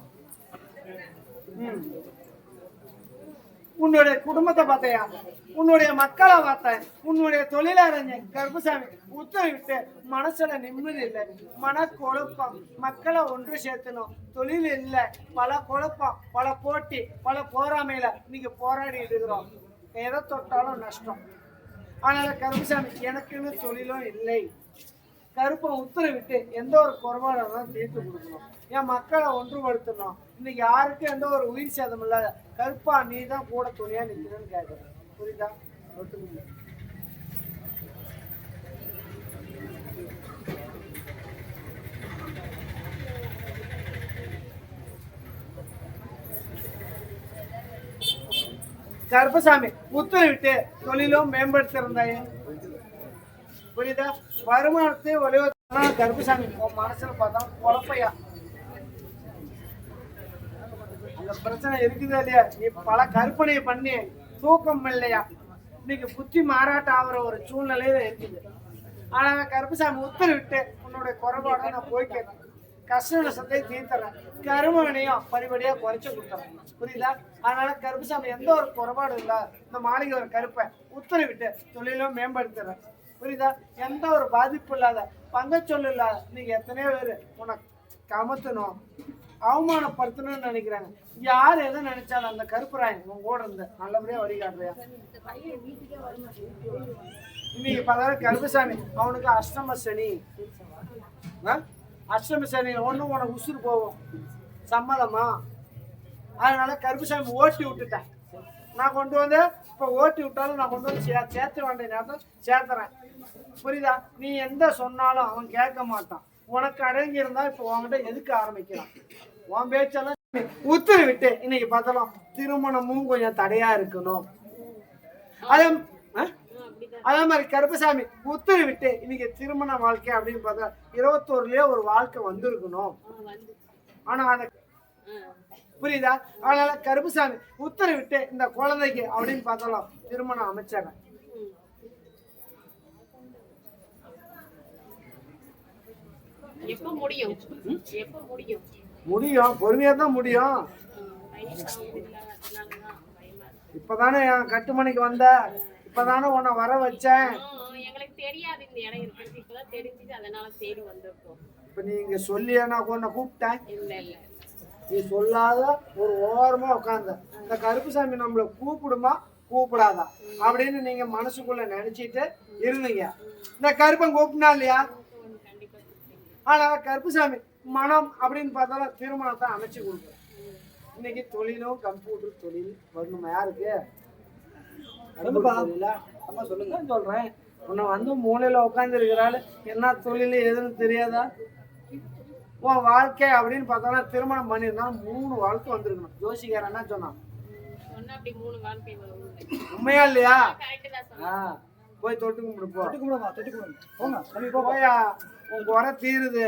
உன்னுடைய குடும்பத்தை பார்த்தையா, உன்னுடைய மக்களை பார்த்தேன், உன்னுடைய தொழிலாளர் கருப்புசாமி உத்தரவிட்டு மனசுல நிம்மதி இல்லை, மன குழப்பம். மக்களை ஒன்று சேர்த்தணும், தொழில் இல்லை, பல குழப்பம், பல போட்டி, பல போராமையில இன்னைக்கு போராடிட்டு இருக்கிறோம். எதை தொட்டாலும் நஷ்டம். அதனால கருப்புசாமி எனக்குன்னு தொழிலும் இல்லை. கருப்பை உத்தரவிட்டு எந்த ஒரு குறைபாடும் தீர்த்து கொடுக்கணும், என் மக்களை ஒன்றுபடுத்தணும். இன்னைக்கு யாருக்கும் எந்த ஒரு உயிர் சேதம் இல்லாத கருப்பா நீ தான் கூட துணியா நிற்கணும்னு கேட்குறேன். புரியுதா? கருப்பசாமி உத்தரவிட்டு தொழிலும் மேம்படுத்திருந்தாயே. புரியுதா? வருமானத்தை வலியுறுத்தினா கருப்பசாமி உன் மனசுல பார்த்தா குழப்பையா அந்த பிரச்சனை இருக்குதா இல்லையா? நீ பல கற்பனையை பண்ணி தூக்கம் இல்லையா? இன்னைக்கு புத்தி மாறாட்டம் ஆகிற ஒரு சூழ்நிலையில இருக்குது. ஆனா கருப்பசாமி உத்தரவிட்டு உன்னுடைய குறைபாட நான் போய் கேட்கிறேன். கஷ்ட நஷ்டத்தை தீர்த்துறேன், கருமனையும் படிப்படியா குறைச்சு கொடுத்துறேன். புரியுதா? அதனால கருப்பசாமி எந்த ஒரு குறைபாடும் இல்ல, இந்த மாளிகை ஒரு கருப்பை உத்தரவிட்டு தொழிலும் மேம்படுத்துறேன். புரியுதா? எந்த ஒரு பாதிப்பு இல்லாத பங்கச்சொல்லு இல்லாத நீங்க எத்தனையோ பேர் உனக்கு கமத்தணும், அவமானப்படுத்தணும்னு நினைக்கிறாங்க. யார் எதை நினைச்சாலும் அந்த கருப்புராயன் உன் கூட இருந்து நல்லபடியா வழிகாட்டுறியா? இன்னைக்கு பல கருப்பசாமி அவனுக்கு அஷ்டம சனி, அஷ்டம சனி ஒன்றும் உனக்கு உசுறு போகும். சம்மதமா? அதனால கருப்பசாமி ஓட்டி விட்டுட்டேன். நான் கொண்டு வந்து இப்போ ஓட்டி விட்டாலும் நான் கொண்டு வந்து சேர்த்த வேண்டிய நேரத்தில் சேர்த்துறேன். புரியுதா? நீ எந்த சொன்னாலும் அவன் கேட்க மாட்டான். உனக்கு அடங்கி இருந்தா இப்போ உன்கிட்ட எதுக்கு ஆரம்பிக்கலாம்? உன் பேச்செல்லாம் உத்தரவிட்டு இன்னைக்கு பார்த்தாலும் திருமணமும் கொஞ்சம் தடையா இருக்கணும். அதே மாதிரி கருப்பசாமி உத்தரவிட்டு இன்னைக்கு திருமண வாழ்க்கை அப்படின்னு பார்த்தா 21லயே ஒரு வாழ்க்கை வந்திருக்கணும். ஆனா அதை புரியுதா? அதனால கருப்பசாமி உத்தரவிட்டு இந்த குழந்தைக்கு அப்படின்னு பார்த்தாலும் திருமணம் அமைச்சாங்க. முடியும், பொறுமையா தான் முடியும். இப்பதானே என் கட்டுமணிக்கு வந்த, இப்பதானே உன்னை வர வச்சேன். எங்களுக்கு தெரியாது இந்த இடம் இருக்கிறது, இப்பதான் தெரிஞ்சது, அதனால தேடி வந்திருக்கோம். இப்ப நீங்க சொல்லியா நான் உன்னை கூப்பிட்டேன்? இல்ல இல்ல, நீ சொல்லாத ஒரு ஓரமா உட்காந்த. இந்த கருப்புசாமி நம்மள கூப்பிடுமா கூப்பிடாதா அப்படின்னு நீங்க மனசுக்குள்ள நினைச்சிட்டு இருந்தீங்க. இந்த கருப்பன் கூப்பிட்டா இல்லையா? கண்டிப்பா கூப்பிட்டீங்க. ஆனா கருப்புசாமி மனம் அப்படின்னு பார்த்தாலும் திருமணத்தை அமைச்சு கொடுக்குறேன். இன்னைக்கு தொழிலும் கம்ப்யூட்டர் தொழில் வரணுமா? யாருக்கு தொழிலா? அம்மா சொல்லுங்க. சொல்றேன், உன்னை வந்து மூலையில உட்காந்து இருக்கிறாள், என்ன தொழில் எதுன்னு தெரியாதா? உன் வாழ்க்கை அப்படின்னு பார்த்தாலும் திருமணம் பண்ணியிருந்தாலும் 3 வாழ்க்கை வந்திருக்கணும். ஜோசிகாரன் என்ன சொன்னான்? சொன்னா அப்படி 3 வாழ்க்கை வரும். உண்மையா இல்லையா? கரெக்ட் தான் சொன்னீங்க. போய் தொட்டு கும்பிடு போ. தொட்டு கும்பிடுமா, தொட்டு கும்பிடுங்க. போங்க, தம்பி போ. போயா, உன் குறை தீருது.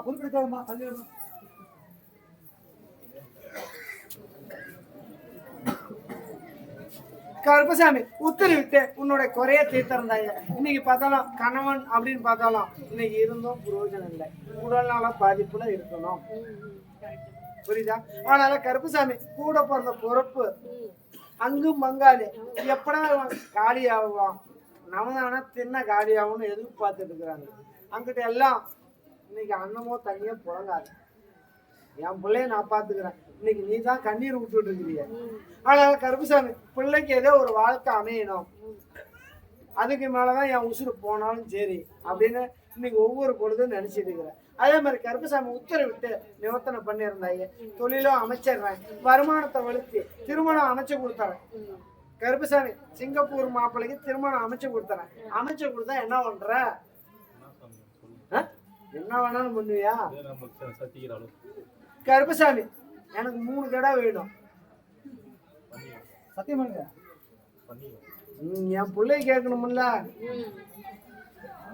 குறிப்பிடுமா கல்யாணம். கருப்பசாமி உத்தரவிட்டு உன்னோட குறைய தீர்த்திருந்தாங்க. இன்னைக்கு பார்த்தாலும் கணவன் அப்படின்னு பார்த்தாலும் இன்னைக்கு இருந்தும் பிரயோஜனம் இல்லை. உடல்நல பாதிப்புல இருக்கணும். புரியுதா? அதனால கருப்பசாமி கூட பிறந்த பொறுப்பு அங்கும் பங்காளி எப்படா காலி ஆகுவான், நவதான தின்ன காலி ஆகும்னு எதிர்பார்த்துட்டு இருக்கிறாங்க. அங்கிட்ட எல்லாம் இன்னைக்கு அன்னமோ தண்ணியோ புழங்காது. என் பிள்ளைய நான் பார்த்துக்கிறேன், இன்னைக்கு நீ தான் கண்ணீர் விட்டுட்டு இருக்கிறீங்க. அதனால கருப்புசாமி பிள்ளைக்கு ஏதோ ஒரு வாழ்க்கை அமையணும், அதுக்கு மேலதான் என் உசுறு போனாலும் சரி அப்படின்னு இன்னைக்கு ஒவ்வொரு பொழுதும் நினைச்சிட்டு இருக்கிறேன். அதே மாதிரி கருப்புசாமி உத்தரவிட்டு நிவர்த்தனை பண்ணியிருந்தாங்க. தொழிலும் அமைச்சிடுறேன், வருமானத்தை வலுத்தி திருமணம் அமைச்சு கொடுத்துறேன். கருப்புசாமி சிங்கப்பூர் மாப்பிள்ளைக்கு திருமணம் அமைச்சு கொடுத்துறேன். அமைச்சு கொடுத்தா என்ன பண்ற? என்ன வேணாலும் பண்ணுவியா? கருப்பசாமி எனக்கு 3 கடை வேணும். சத்தியம் பண்ணுங்க. என் பிள்ளை கேட்கணும்ல.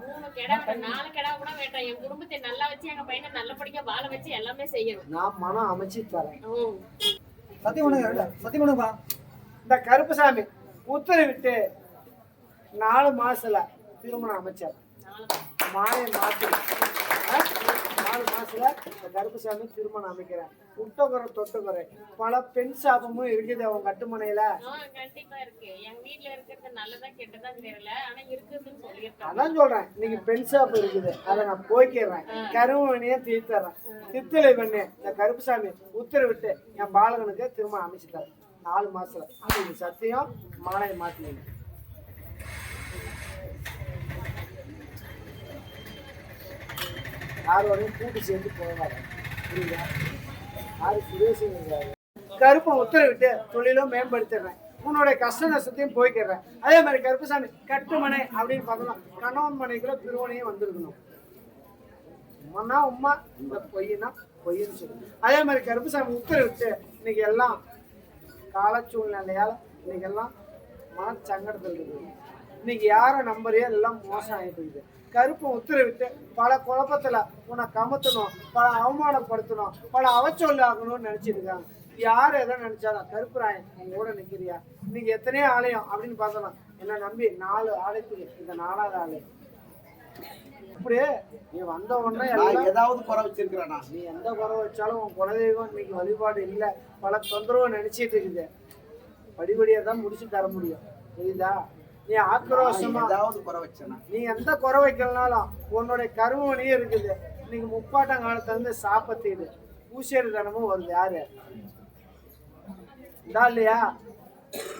3 கெடா 4 கெடா கூட வேண்டாம். என் குடும்பத்தை நல்லா வச்சு எங்க பையனை நல்லபடியா வாழ வச்சு எல்லாமே செய்யணும். நான் மனம் அமைச்சு தரேன். சத்தியம் பண்ணுங்க. சத்தியம் பண்ணுங்கப்பா. இந்த கருப்பசாமி உத்தரவிட்டு 4 மாசத்துல திருமணம் அமைச்சார். மாலை மாத்தி 4 மாசத்துல கருப்பசாமி திருமணம் அமைக்கிறேன். உட்டகுறை தொட்டுக்குறை பல பெண் சாபமும் இருக்குது அவன் கட்டுமனையில. கண்டிப்பா இருக்கு. எங்க வீட்டுல இருக்கிறது நல்லதா கெட்டதா தெரியல, ஆனா இருக்குதுன்னு சொல்லியிருக்காங்க. அதான் சொல்றேன், இன்னைக்கு பெண் சாப்பு இருக்குது, அதை நான் போய்க்கிறேன். கருமணியை தீர்த்தறேன். தித்தலை பண்ணி இந்த கருப்பசாமி உத்தரவிட்டு என் பாலகனுக்கு திருமணம் அமைச்சு தரேன் 4 மாசத்துல. இது சத்தியம். மாலை மாத்தி யாரோடையும் கூட்டு சேர்த்து போகாது. புரியுதா? யாரு சுரேஷ் கருப்பை உத்தரவிட்டு தொழிலும் மேம்படுத்திடுறேன். உன்னோட கஷ்ட நஷ்டத்தையும் போய்க்கிறேன். அதே மாதிரி கருப்பசாமி கட்டுமனை அப்படின்னு பார்த்தோம்னா கணவன் மனைக்குள்ள திருவனையும் வந்திருக்கணும். உம்மானா உம்மா, இந்த பொய்னா பொய்ன்னு சொல்லு. அதே மாதிரி கருப்பசாமி உத்தரவிட்டு இன்னைக்கு எல்லாம் கால சூழ்நிலையால இன்னைக்கு எல்லாம் மனச்சங்கடத்தில் இருக்குது. இன்னைக்கு யாரை நம்பரையோ எல்லாம் மோசம் ஆகிட்டு இருக்குது. கருப்பை உத்தரவிட்டு பல குழப்பத்துல உன்னை கமத்தணும், பல அவமானப்படுத்தணும், பல அவச்சொல்லி ஆகணும்னு நினைச்சிட்டு இருக்காங்க. யார் எதை நினைச்சாலும் கருப்புராயன் உங்க கூட நிக்கிறியா? இன்னைக்கு எத்தனையோ ஆலயம் அப்படின்னு பார்த்தோம். என்ன நம்பி 4 ஆலயத்துக்கு இந்த 4வது ஆலயம். அப்படியே நீ வந்த உடனே ஏதாவது குறை வச்சிருக்கிறானா? நீ எந்த குறை வச்சாலும் உன் குலதெய்வம் இன்னைக்கு வழிபாடு இல்லை, பல தொந்தரவு நினைச்சிட்டு இருக்குது. படிப்படியா தான் முடிச்சு தர முடியும். புரியுதா? நீ ஆக்ரோஷமா ஏதாவது குறை வச்சனா? நீ எந்த குறை வைக்கலனாலும் உன்னுடைய கருமணியே இருக்குது. இன்னைக்கு முப்பாட்டம் காலத்துல இருந்து சாப்பத்தீடு பூசேரி தனமும் வருது. யாரு இதா இல்லையா?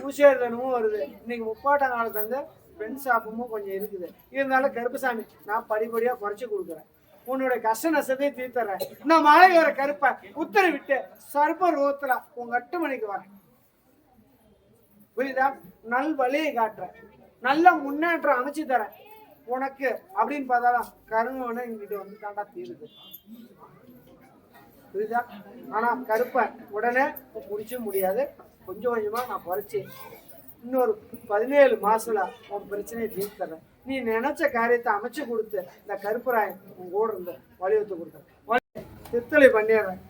பூசேரி தனமும் வருது. இன்னைக்கு முப்பாட்டம் காலத்துல இருந்து பெண் சாப்பமும் கொஞ்சம் இருக்குது. இருந்தாலும் கருப்பசாமி நான் படிப்படியா குறைச்சி கொடுக்குறேன். உன்னுடைய கஷ்ட நஷ்டத்தையும் தீர்த்தறேன். நான் மாலை வர கருப்பை உத்தரவிட்டு சர்ப்ப ரூபத்துல உங்க 8 மணிக்கு வரேன். புரியுதா? நல் வழியை காட்டுறேன், நல்ல முன்னேற்றம் அமைச்சு தரேன் உனக்கு அப்படின்னு பார்த்தாலும் கருங்கவனை இங்கிட்ட வந்து தாண்டா தீருது. புரியுதா? ஆனா கருப்பை உடனே முடிச்சு முடியாது. கொஞ்சம் கொஞ்சமா நான் குறைச்சி இன்னொரு 17 மாசத்துல உன் பிரச்சனையை தீர்த்தறேன். நீ நினைச்ச காரியத்தை அமைச்சு கொடுத்து இந்த கருப்பராயன் உன் கூட இருந்து வலியுறுத்தி கொடுத்தேன், திருத்தலை பண்ணிடுறேன்.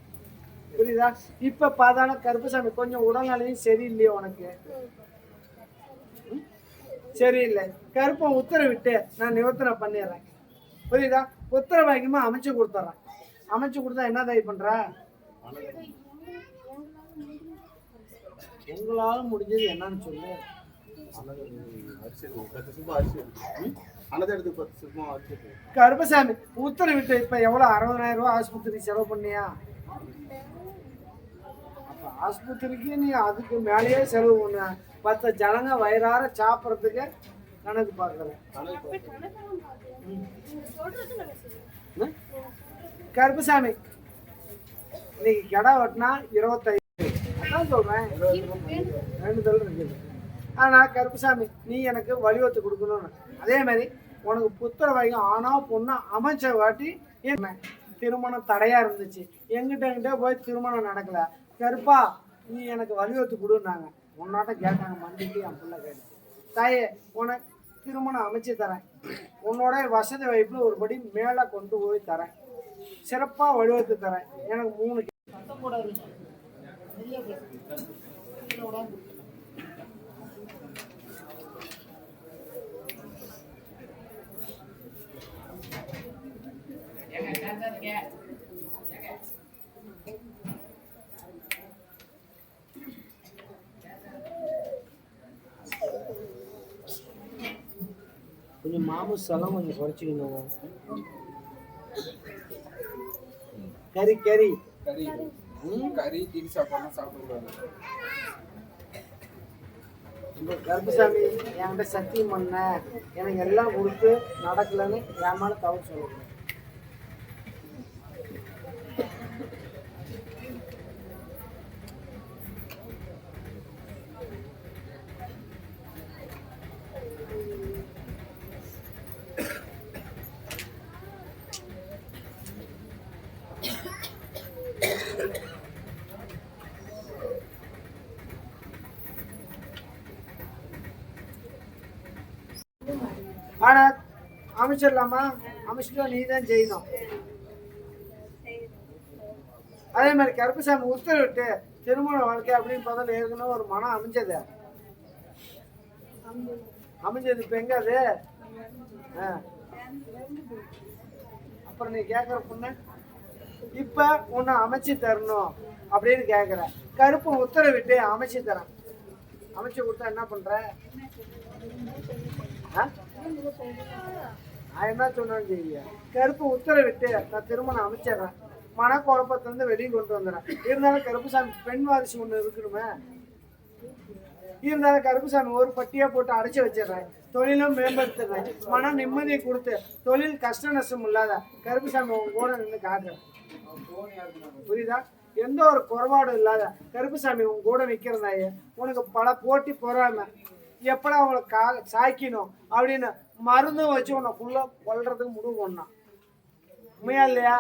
புரியுதா? இப்ப பார்த்தாலும் கருப்பசாமி கொஞ்சம் உடல்நிலையும் சரியில்லையோ உனக்கு? சரியில்லை. கருப்பை உத்தரவிட்டு நான் நிவர்த்தனை பண்ணிடுறேன். புரியுதா? உத்தரவாக்கியமா அமைச்சு கொடுத்துட்றேன். அமைச்சு கொடுத்தா என்ன தயவு பண்ற? உங்களால முடிஞ்சது என்னன்னு சொல்லு. கருப்பசாமி உத்தரவிட்டு இப்ப எவ்வளவு 60,000 ரூபாய் ஆஸ்பத்திரி செலவு பண்ணியா? ஆஸ்பத்திரிக்கு நீ அதுக்கு மேலேயே செலவு பண்ண 10 ஜனங்க வயிறார சாப்பிட்றதுக்கு கணக்கு பார்க்கல. கருப்புசாமி இன்னைக்கு கடை வெட்டினா 25, அதான் சொல்றேன், வேண்டுதல் இருக்குது. ஆனா கருப்புசாமி நீ எனக்கு வழிவகுத்து கொடுக்கணும்னு, அதே மாதிரி உனக்கு புத்திர வைகம் ஆனா பொண்ணா அமைச்ச வாட்டி திருமணம் தடையா இருந்துச்சு. எங்கிட்ட போய் திருமணம் நடக்கல. கருப்பா நீ எனக்கு வழிவகுத்து கொடுன்னாங்க. உன்னாட்ட கேட்டாங்க, மண்டிட்டு என் பிள்ளை கேட்டு, தாயே உனக்கு திருமணம் அமைச்சு தரேன், உன்னோட வசதி வாய்ப்புல ஒரு படி மேலே கொண்டு போய் தரேன், சிறப்பா வழிவகுத்து தரேன், எனக்கு 3 கொஞ்சம் மாமிசெல்லாம் கொஞ்சம் குறைச்சிக்கணும். கறி கறி கறி தீனி சாப்பாடுனா சாப்பிடக்கூடாது. இப்போ கருப்புசாமி என்கிட்ட சத்தியம் பண்ண, எனக்கு எல்லாம் கொடுத்து நடக்கலன்னு என் மேலே தவறு சொல்லணும். ஆனா அமைச்சிடலாமா? அமைச்சிட்டா நீ தான் செய்யணும். அதே மாதிரி கருப்புசாமி உத்தரவிட்டு திருமண வாழ்க்கை அப்படின்னு பார்த்தா ஏற்கனவே ஒரு மனம் அமைஞ்சது. இப்ப எங்க அது? அப்புறம் நீ கேட்குற பொண்ணு இப்ப உன்னை அமைச்சு தரணும் அப்படின்னு கேட்குற. கருப்பு உத்தரவிட்டு அமைச்சு தரேன், அமைச்சு கொடுத்தா என்ன பண்ற? நான் என்ன சொன்னேன்னு செய்ய, கருப்பு உத்தரவிட்டு நான் திருமணம் அமைச்சிடுறேன், மனக்குழப்பத்திலிருந்து வெளியே கொண்டு வந்துடுறேன். இருந்தாலும் கருப்புசாமி பெண் வாரிசு ஒன்று இருக்கணுமே. இருந்தாலும் கருப்புசாமி ஒரு பட்டியை போட்டு அடைச்சி வச்சிடுறேன், தொழிலும் மேம்படுத்துறேன், மன நிம்மதியை கொடுத்து தொழில் கஷ்ட நஷ்டம் இல்லாத கருப்புசாமி உங்க கூட நின்று காட்டுறேன். புரியுதா? எந்த ஒரு குறைபாடும் இல்லாத கருப்புசாமி உங்க கூட நிக்கிறதாயே. உனக்கு பல போட்டி பொறாம எப்படா அவங்களை சாய்க்கணும் அப்படின்னு மருந்தும் வச்சு உன்னை ஃபுல்லா கொல்றதுக்கு முடிவு பண்ணான். உண்மையா இல்லையா?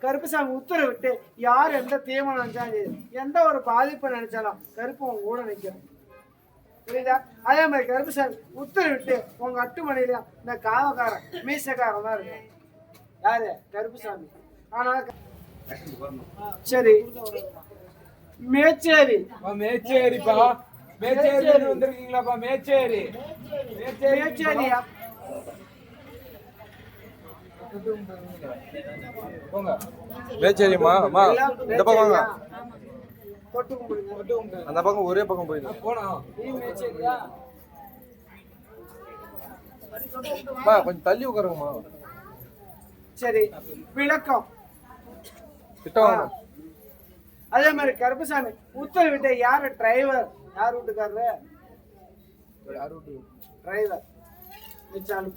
கருப்புசாமி உத்தரவிட்டு யார் எந்த தீமை நினைச்சாலும் எந்த ஒரு பாதிப்பு நினைச்சாலும் கருப்பு உங்க கூட நிற்கும். புரியுதா? அதே மாதிரி கருப்புசாமி உத்தரவிட்டு உங்க அட்டுமணியில இந்த காவக்காரன் மீசக்காரன் தான் இருக்கும். யாரு? கருப்புசாமி. ஆனா சரி, மேச்சேரி மேச்சேரிப்பா, மேச்சேரி வந்திருக்கீங்களாப்பா? மேச்சேரி மேச்சேரியா? போங்க. மேச்சேரிமா அம்மா, இந்த பக்கம் வாங்க. தொட்டு கும்பிடுங்க. அந்த பக்கம் ஒரே பக்கம் போயிடும். போனோம். நீ மேச்சேரியா? கொஞ்சம் தள்ளி உட்காருங்கம்மா. சரி, விளக்கம். அதே மாதிரி கருப்புசாமி உத்தரவிட்ட யாரு? டிரைவர். யார் வீட்டுக்காரரு? டிரைவர்.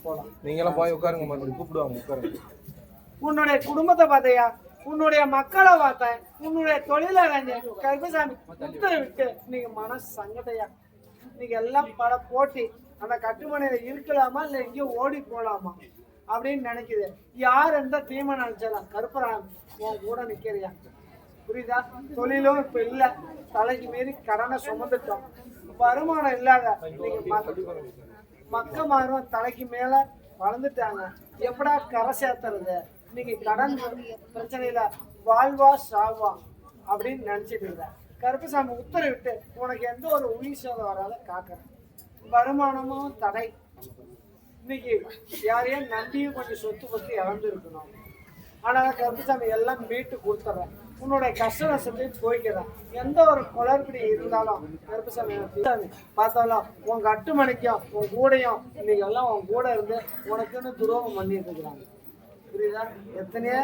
போலாம். நீங்க எல்லாம் போய் உட்காருங்க, கூப்பிடுவாங்க உட்காருங்க. உன்னுடைய குடும்பத்தை பார்த்தையா, உன்னுடைய மக்களை பார்த்தேன், உன்னுடைய தொழில கருப்புசாமி உத்தரவிட்டு நீங்க மனசு சங்கடையா. நீங்க எல்லாம் பல போட்டி அந்த கட்டுமனையில இருக்கலாமா இல்ல எங்கேயும் ஓடி போலாமா அப்படின்னு நினைக்குது. யார் எந்த தீமை நினைச்சாலும் கருப்பராம உன் கூட நிக்கிறியா. புரியுதா? தொழிலும் இப்ப இல்ல, தலைக்கு மீறி கடனை சுமந்துட்டோம், வருமானம் இல்லாத மக்க மாறும் தலைக்கு மேல வளர்ந்துட்டாங்க. எப்படா கரை சேர்த்துறது? இன்னைக்கு கடன் பிரச்சனையில வாழ்வா சாவா அப்படின்னு நினைச்சிட்டு இருந்த கருப்புசாமி உத்தரவிட்டு உனக்கு எந்த ஒரு உயிர் சேதம் வராத காக்கிறேன். வருமானமும் தடை. இன்னைக்கு யாரையும் நம்பியும் கொஞ்சம் சொத்து பத்தி இழந்து இருக்கணும். ஆனா கருப்புசாமி எல்லாம் மீட்டு கொடுத்துறேன். உன்னுடைய கஷ்ட நஷ்டத்தையும் போய்க்கிறேன். எந்த ஒரு குளறுபடி இருந்தாலும் கருப்புசாமி பார்த்தாலும் உங்க அட்டுமணிக்கும் உன் கூடையும் இன்னைக்கு எல்லாம் உன் கூட இருந்து உனக்குன்னு துரோகம் பண்ணிட்டு இருக்கிறாங்க. புரியுதா? எத்தனையோ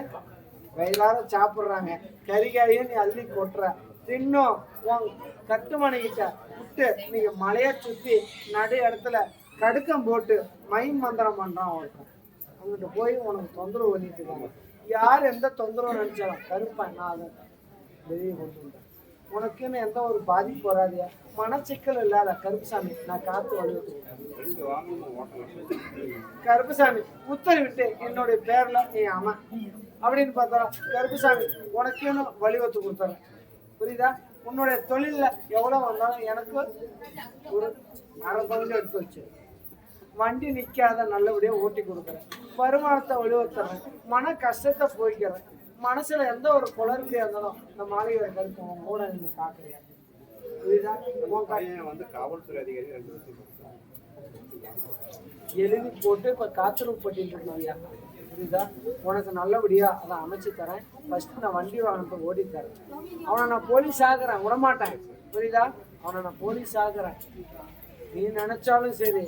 வயலார சாப்பிட்றாங்க, கறிகாயும் நீ அள்ளி கொட்டுற. இன்னும் உன் கட்டுமணிக்கிட்ட விட்டு நீங்க மலையை சுத்தி நடு இடத்துல கடுக்கம் போட்டு மை மந்திரம் பண்றான் ஒருத்தன். அங்கிட்டு போய் உனக்கு தொந்தரவு பண்ணிட்டு இருக்காங்க. யார் எந்த தொந்தரவு நினைச்சாலும் கருப்பா நான் அதை வெளியே கொண்டு வந்தேன். உனக்குன்னு எந்த ஒரு பாதிப்பு வராதியா, மனச்சிக்கல் இல்லாத கருப்புசாமி நான் காத்து வழிவிட்டு கருப்புசாமி உத்தரவிட்டு என்னுடைய பேர்ல நீ அம்மா அப்படின்னு பார்த்தா கருப்புசாமி உனக்குன்னு வழிவத்து கொடுத்தாரு. புரியுதா? உன்னுடைய தொழில எவ்வளவு வந்தாலும் எனக்கு ஒரு அரை பங்கு எடுத்து வச்சு வண்டி நிக்காத நல்லபடியா ஓட்டி கொடுக்குறேன். வருமானத்தை வழிவத்துறேன். மன கஷ்டத்தை போய்க்கிறேன். மனசுல எந்த ஒரு குளறுபடியா இருந்தாலும் இந்த மாளிகை கருப்பு கூட நீங்க பாக்குறீங்க. புரியுதா? காவல்துறை அதிகாரி எழுதி போட்டு இப்ப காத்திருப்பு பட்டிட்டு இருக்கோம்யா. புரியுதா? உனக்கு நல்லபடியா அதை அமைச்சு தரேன். ஃபர்ஸ்ட் நான் வண்டி வாகனத்தை ஓடி தரேன். அவனை நான் போலீஸ் ஆகுறேன், விடமாட்டேன். புரியுதா? அவனை நான் போலீஸ் ஆகுறேன். நீ நினைச்சாலும் சரி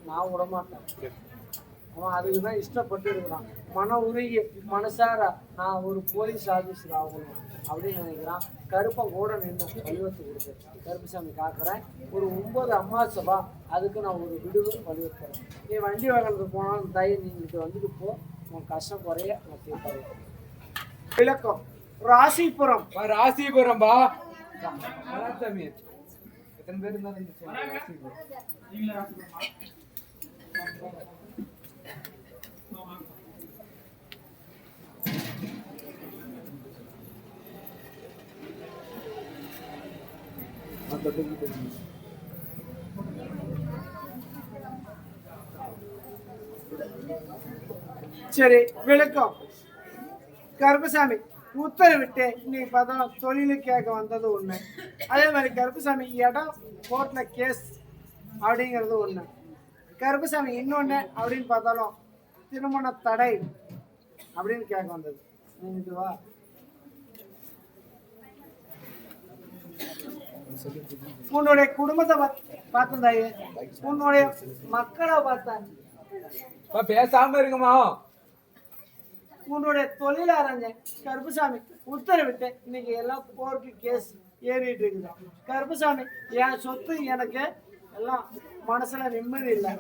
நான் விடமாட்டேன். அவன் அதுக்குதான் இஷ்டப்பட்டு இருக்கிறான். மன உருகி மனசார நான் ஒரு போலீஸ் ஆபீசர் ஆகணும் அப்படின்னு நினைக்கிறான். கருப்பன் கூட நின்று வழிவத்து கொடுத்து கருப்புசாமி காக்குறேன். ஒரு 9 அம்மாசபா அதுக்கு நான் ஒரு விடுவு வழிவத்துறேன். நீ வண்டி வாகனத்துக்கு போனாலும் தயவு நீங்க வந்துட்டு போ, உன் கஷ்டம் குறைய நான் தீர்ப்பேன். விளக்கம் ராசிபுரம். ராசிபுரம் பா சாமி. எத்தனை பேர் இருந்தாலும் சரி விளக்கம். கருப்பசாமி உத்தரவிட்டு நீ பார்த்தா தொழிலு கேட்க வந்தது ஒண்ணு. அதே மாதிரி கருப்பசாமி இடம் கோர்ட்ல கேஸ் அப்படிங்கிறது ஒண்ணு. கருப்பசாமி இன்னொன்னு அப்படின்னு பார்த்தாலும் திருமண தடை அப்படின்னு கேட்க வந்தது. இதுவா உன்னுடைய குடும்பத்தை பார்த்தந்தாயே, உன்னுடைய மக்களை பார்த்தாங்க. பேசாம இருக்குமா? உன்னுடைய தொழிலாரங்க கருப்புசாமி உத்தரவிட்டு இன்னைக்கு எல்லாம் கோர்ட்டு கேஸ் ஏறிட்டு இருக்குது. கருப்புசாமி என் சொத்து எனக்கு எல்லாம் மனசுல நிம்மதி இல்லை.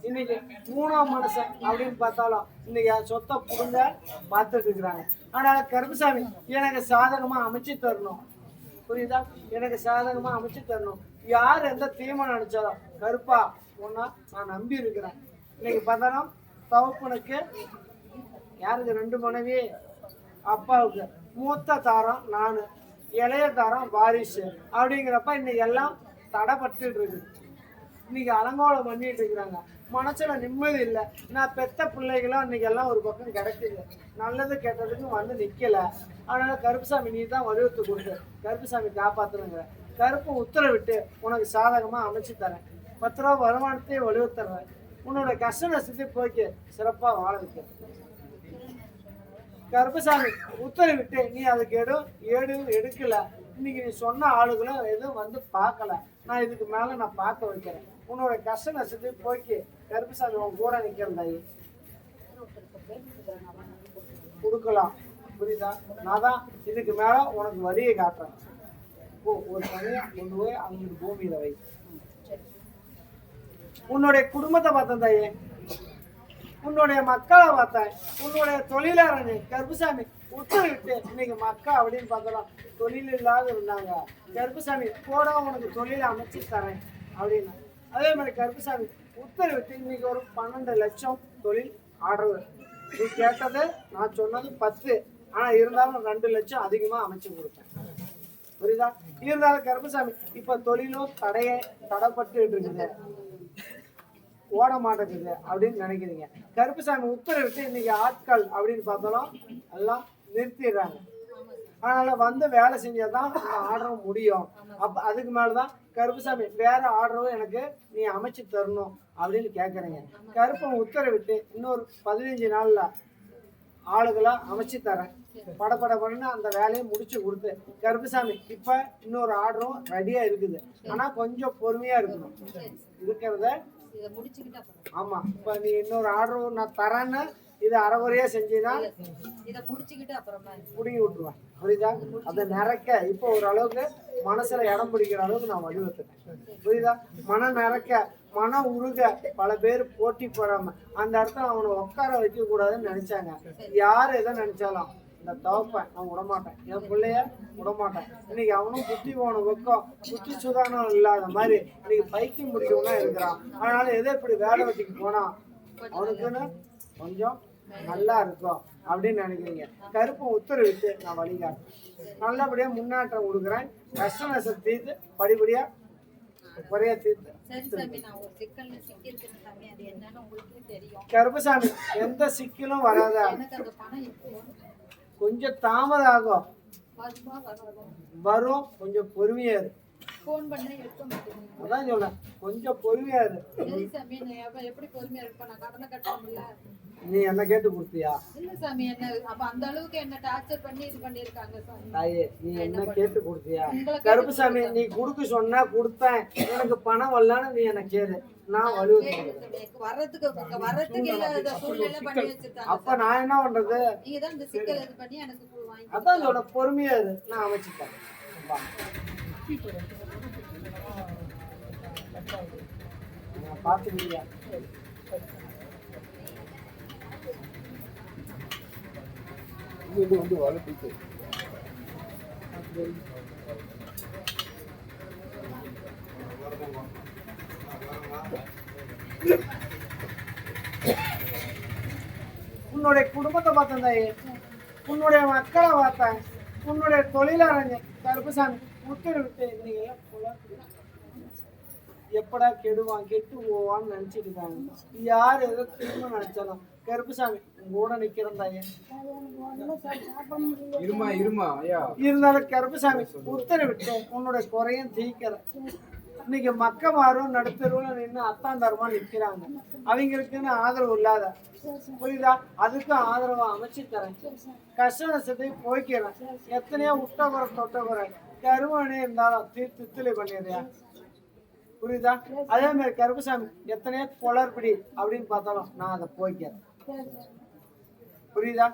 இன்னைக்கு 3ஆம் மனுஷன் அப்படின்னு பார்த்தாலும் இன்னைக்கு என் சொத்தை புடுங்க பார்த்துட்டு இருக்கிறாங்க. ஆனா கருப்புசாமி எனக்கு சாதகமா அமைச்சு தரணும். புரியுதா? எனக்கு சாதகமா அமைச்சு தரணும். யார் எந்த தீர்மானம் நினைச்சாலும் கருப்பா ஒன்னா நான் நம்பி இருக்கிறேன். இன்னைக்கு பார்த்தாலும் தவப்பனுக்கு யாருக்கு 2 மனைவி, அப்பாவுக்கு மூத்த தாரம் நான், இளைய தாரம் வாரிசு அப்படிங்கிறப்ப இன்னைக்கு எல்லாம் தடைப்பட்டு இருக்குது. இன்னைக்கு அலங்கோலம் பண்ணிட்டு இருக்கிறாங்க. மனசுல நிம்மதி இல்லை. நான் பெத்த பிள்ளைகளும் இன்னைக்கு எல்லாம் ஒரு பக்கம் கிடைக்குது. நல்லது கெட்டதுக்கும் வந்து நிக்கல. அதனால கருப்புசாமி நீ தான் வலியுறுத்து கொடுத்து கருப்புசாமி காப்பாத்துறேங்கிற. கருப்பு உத்தரவிட்டு உனக்கு சாதகமா அமைச்சு தரேன். 10 ரூபா வருமானத்தையே வலியுறுத்துறேன். உன்னோட கஷ்ட நஷ்டத்தை போய்க்கு சிறப்பா வாழ வைக்க. கருப்பசாமி உத்தரவிட்டு நீ அதுக்கு ஏடு எடுக்கல. இன்னைக்கு நீ சொன்ன ஆளுகளும் எதுவும் வந்து பார்க்கல. நான் இதுக்கு மேல நான் பார்க்க வைக்கிறேன். உன்னோட கஷ்ட நஷ்டத்தை போய்க்கு கருப்பசாமி உன் கூட நிக்கிறந்தாயி கொடுக்கலாம். புரியுதா? நான் தான் இதுக்கு மேல உனக்கு வரியை காட்டுறேன். ஒரு தனியா கொண்டு போய் அவங்களுக்கு பூமியில வை. உன்னுடைய குடும்பத்தை பார்த்தேன் தாயே, உன்னுடைய மக்களை பார்த்தேன், உன்னுடைய தொழிலாளர்கள் கருப்புசாமி உத்தரவிட்டு இன்னைக்கு மக்கள் அப்படின்னு பார்க்கலாம் தொழில் இல்லாத இருந்தாங்க. கருப்புசாமி கூட உனக்கு தொழிலை அமைச்சு தரேன் அப்படின்னா. அதே மாதிரி கருப்புசாமி உத்தரவிட்டு இன்னைக்கு ஒரு 12 லட்சம் தொழில் ஆர்டர். நீ கேட்டது நான் சொன்னது 10, ஆனா இருந்தாலும் 2 லட்சம் அதிகமா அமைச்சு கொடுத்தேன். புரியுதா? இருந்தாலும் கருப்புசாமி இப்ப தொழிலும் தடைப்பட்டு இருக்குது, ஓட மாட்டேங்குது அப்படின்னு நினைக்கிறீங்க. கருப்புசாமி உத்தரவிட்டு இன்னைக்கு ஆட்கள் அப்படின்னு பார்த்தாலும் எல்லாம் நிறுத்திடுறாங்க. அதனால வந்து வேலை செஞ்சாதான் அந்த ஆர்டரும் முடியும். அதுக்கு மேலதான் கருப்புசாமி வேற ஆர்டரும் எனக்கு நீ அமைச்சு தரணும் அப்படின்னு கேட்குறீங்க. கருப்பன் உத்தரவிட்டு இன்னொரு 15 நாள்ல ஆளுகளை அமைச்சு தரேன். படப்படப்படன்னு அந்த வேலையை முடிச்சு கொடுத்து கருப்புசாமி இப்ப இன்னொரு ஆர்டரும் ரெடியா இருக்குது. ஆனா கொஞ்சம் பொறுமையா இருக்கணும் இருக்கிறத. ஆமா, இப்ப நீ இன்னொரு ஆர்டர் நான் தரேன்னு இது அரைகுறையா செஞ்சீங்கன்னா இதை முடிச்சுக்கிட்டு அப்புறமா புடுங்கி விட்டுருவேன். புரியுதா? அதை நிறைக்க இப்போ ஓரளவுக்கு மனசுல இடம் பிடிக்கிற அளவுக்கு நான் வடிவத்துட்டேன். புரியுதா? மனம் நிறைக்க மனம் உருக பல பேர் போட்டி போடாம அந்த இடத்துல அவனை உட்கார வைக்க கூடாதுன்னு நினைச்சாங்க. யாரு எதை நினைச்சாலும் இந்த தவப்பேன் நான் விடமாட்டேன், என் பிள்ளைய விடமாட்டேன். இன்னைக்கு அவனும் புத்தி போன பக்கம் புத்தி சுதாரணம் இல்லாத மாதிரி இன்னைக்கு பைக்கியம் முடிக்கவும்னா இருக்கிறான். அதனால எதை இப்படி வேலை வெட்டிக்கு போனா அவனுக்குன்னு கொஞ்சம் நல்லா இருக்கும் அப்படின்னு நினைக்கிறீங்க. கருப்பை உத்தரவிட்டு நான் வழிகாட்டேன், நல்லபடியா முன்னேற்றம் கொடுக்குறேன். கஷ்ட நஷ்டம் தீர்த்து படிப்படியா குறைய தீர்த்து. சரி சாமி, நான் ஒரு சிக்கல்ல சிக்கியிருக்கேன் சாமி, அது என்னன்னு உங்களுக்கே தெரியும். கருப்பசாமி எந்த சிக்கலும் வராத, எனக்கு அந்த பணம் இப்போ கொஞ்சம் தாமதம் ஆகும், வருமா வராதோ? வரும். கொஞ்சம் பொறுமையா இரு. ஃபோன் பண்ண எடுக்க மாட்டேங்க. அதான் சொல்றேன், கொஞ்சம் பொறுமையா இரு. சரி சாமி, நான் எப்படி பொறுமையா இருப்பேன்? நான் கடனை கட்டணும்ல. நீ என்ன கேட்டு கொடுத்தியா? இல்ல சாமி, என்ன அப்ப அந்த அளவுக்கு என்ன டார்ச்சர் பண்ணி இது பண்ணிருக்காங்க சாமி. தாயே, நீ என்ன கேட்டு கொடுத்தியா? கருப்புசாமி நீ குடுக்க சொன்னா கொடுத்தேன், எனக்கு பணம் வரலான்னு நீ என்ன கேளு, நான் வலுவூட்டுறேன். வர்றதுக்கு இல்லாத சூழ்நிலை பண்ணி வச்சிருக்காங்க. அப்ப நான் என்ன பண்றது? நீங்க தான் இந்த சிக்கல் இது பண்ணி எனக்கு வாங்கி. அதான் சொல்ல, பொறுமையா இரு, நான் அமைச்சுட்டேன். பாத்துக்கிறியா? இது வந்து வளர்த்துட்டு உன்னுடைய குடும்பத்தை பார்த்தேன் தாயே, உன்னுடைய மக்களை பார்த்தேன், உன்னுடைய தொழிலாளர் கருப்புசாமி உத்தரவிட்டு நீங்க எப்படா கெடுவான் கெட்டு போவான்னு நினைச்சிட்டு இருக்காங்க. யார் எதோ திரும்ப நினைச்சாலும் கருப்புசாமி கூட நிக்கிறேன் தாயே. இருமா இருமா ஐயா. இருந்தாலும் கருப்புசாமி உத்தரவிட்டு உன்னுடைய குறையும் தீக்கிற. இன்னைக்கு மக்க மாறும் நடுத்தருவில் நின்று அத்தாந்தரமா நிக்கிறாங்க. அவங்களுக்குன்னு ஆதரவு இல்லாத, புரியுதா? அதுக்கும் ஆதரவா அமைச்சு தரேன். கஷ்ட நஷ்டத்தை போய்க்கிறேன். எத்தனையோ விட்ட குறை தொட்ட குறை கருவனே இருந்தாலும் தித்திலை பண்ணிடுறியா? புரியுதா? அதே மாதிரி கருப்புசாமி எத்தனையோ குளறுபடி அப்படின்னு பார்த்தாலும் நான் அதை போய்க்கிறேன். புரியுதா?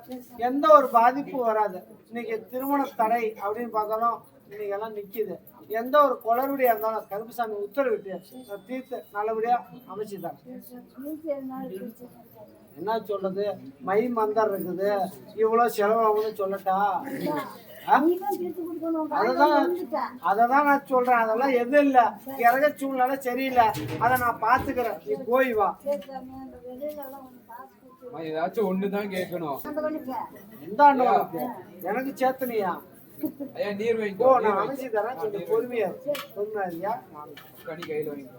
எந்த ஒரு பாதிப்பும் வராது. இன்னைக்கு திருமண தடை அப்படின்னு பார்த்தாலும் இன்னைக்கு எல்லாம் நிக்குது. எந்த ஒரு குளறுபடியா இருந்தாலும் கருப்புசாமி உத்தரவிட்டு தீர்த்து நல்லபடியா அமைச்சுதான். என்ன சொல்றது, மை மந்தர் இருக்குது, இவ்வளவு செலவாகும்னு சொல்லட்டா? அததான் நான் சொல்றேன். அதெல்லாம் எதுவும் இல்ல, கிரக சூழ்நிலை சரியில்லை, அதை நான் பாத்துக்கிறேன். நீ போய் வா. ஏதாச்சும் ஒண்ணுதான் கேட்கணும். எந்த ஆண்டு எனக்கு சேத்தனியா? ஐயா நீர் வாங்கிக்கோ. நான் அமைச்சு தரேன், கொஞ்சம் பொறுமையா பொறுமையா கனி கையில வாங்கிக்கோ.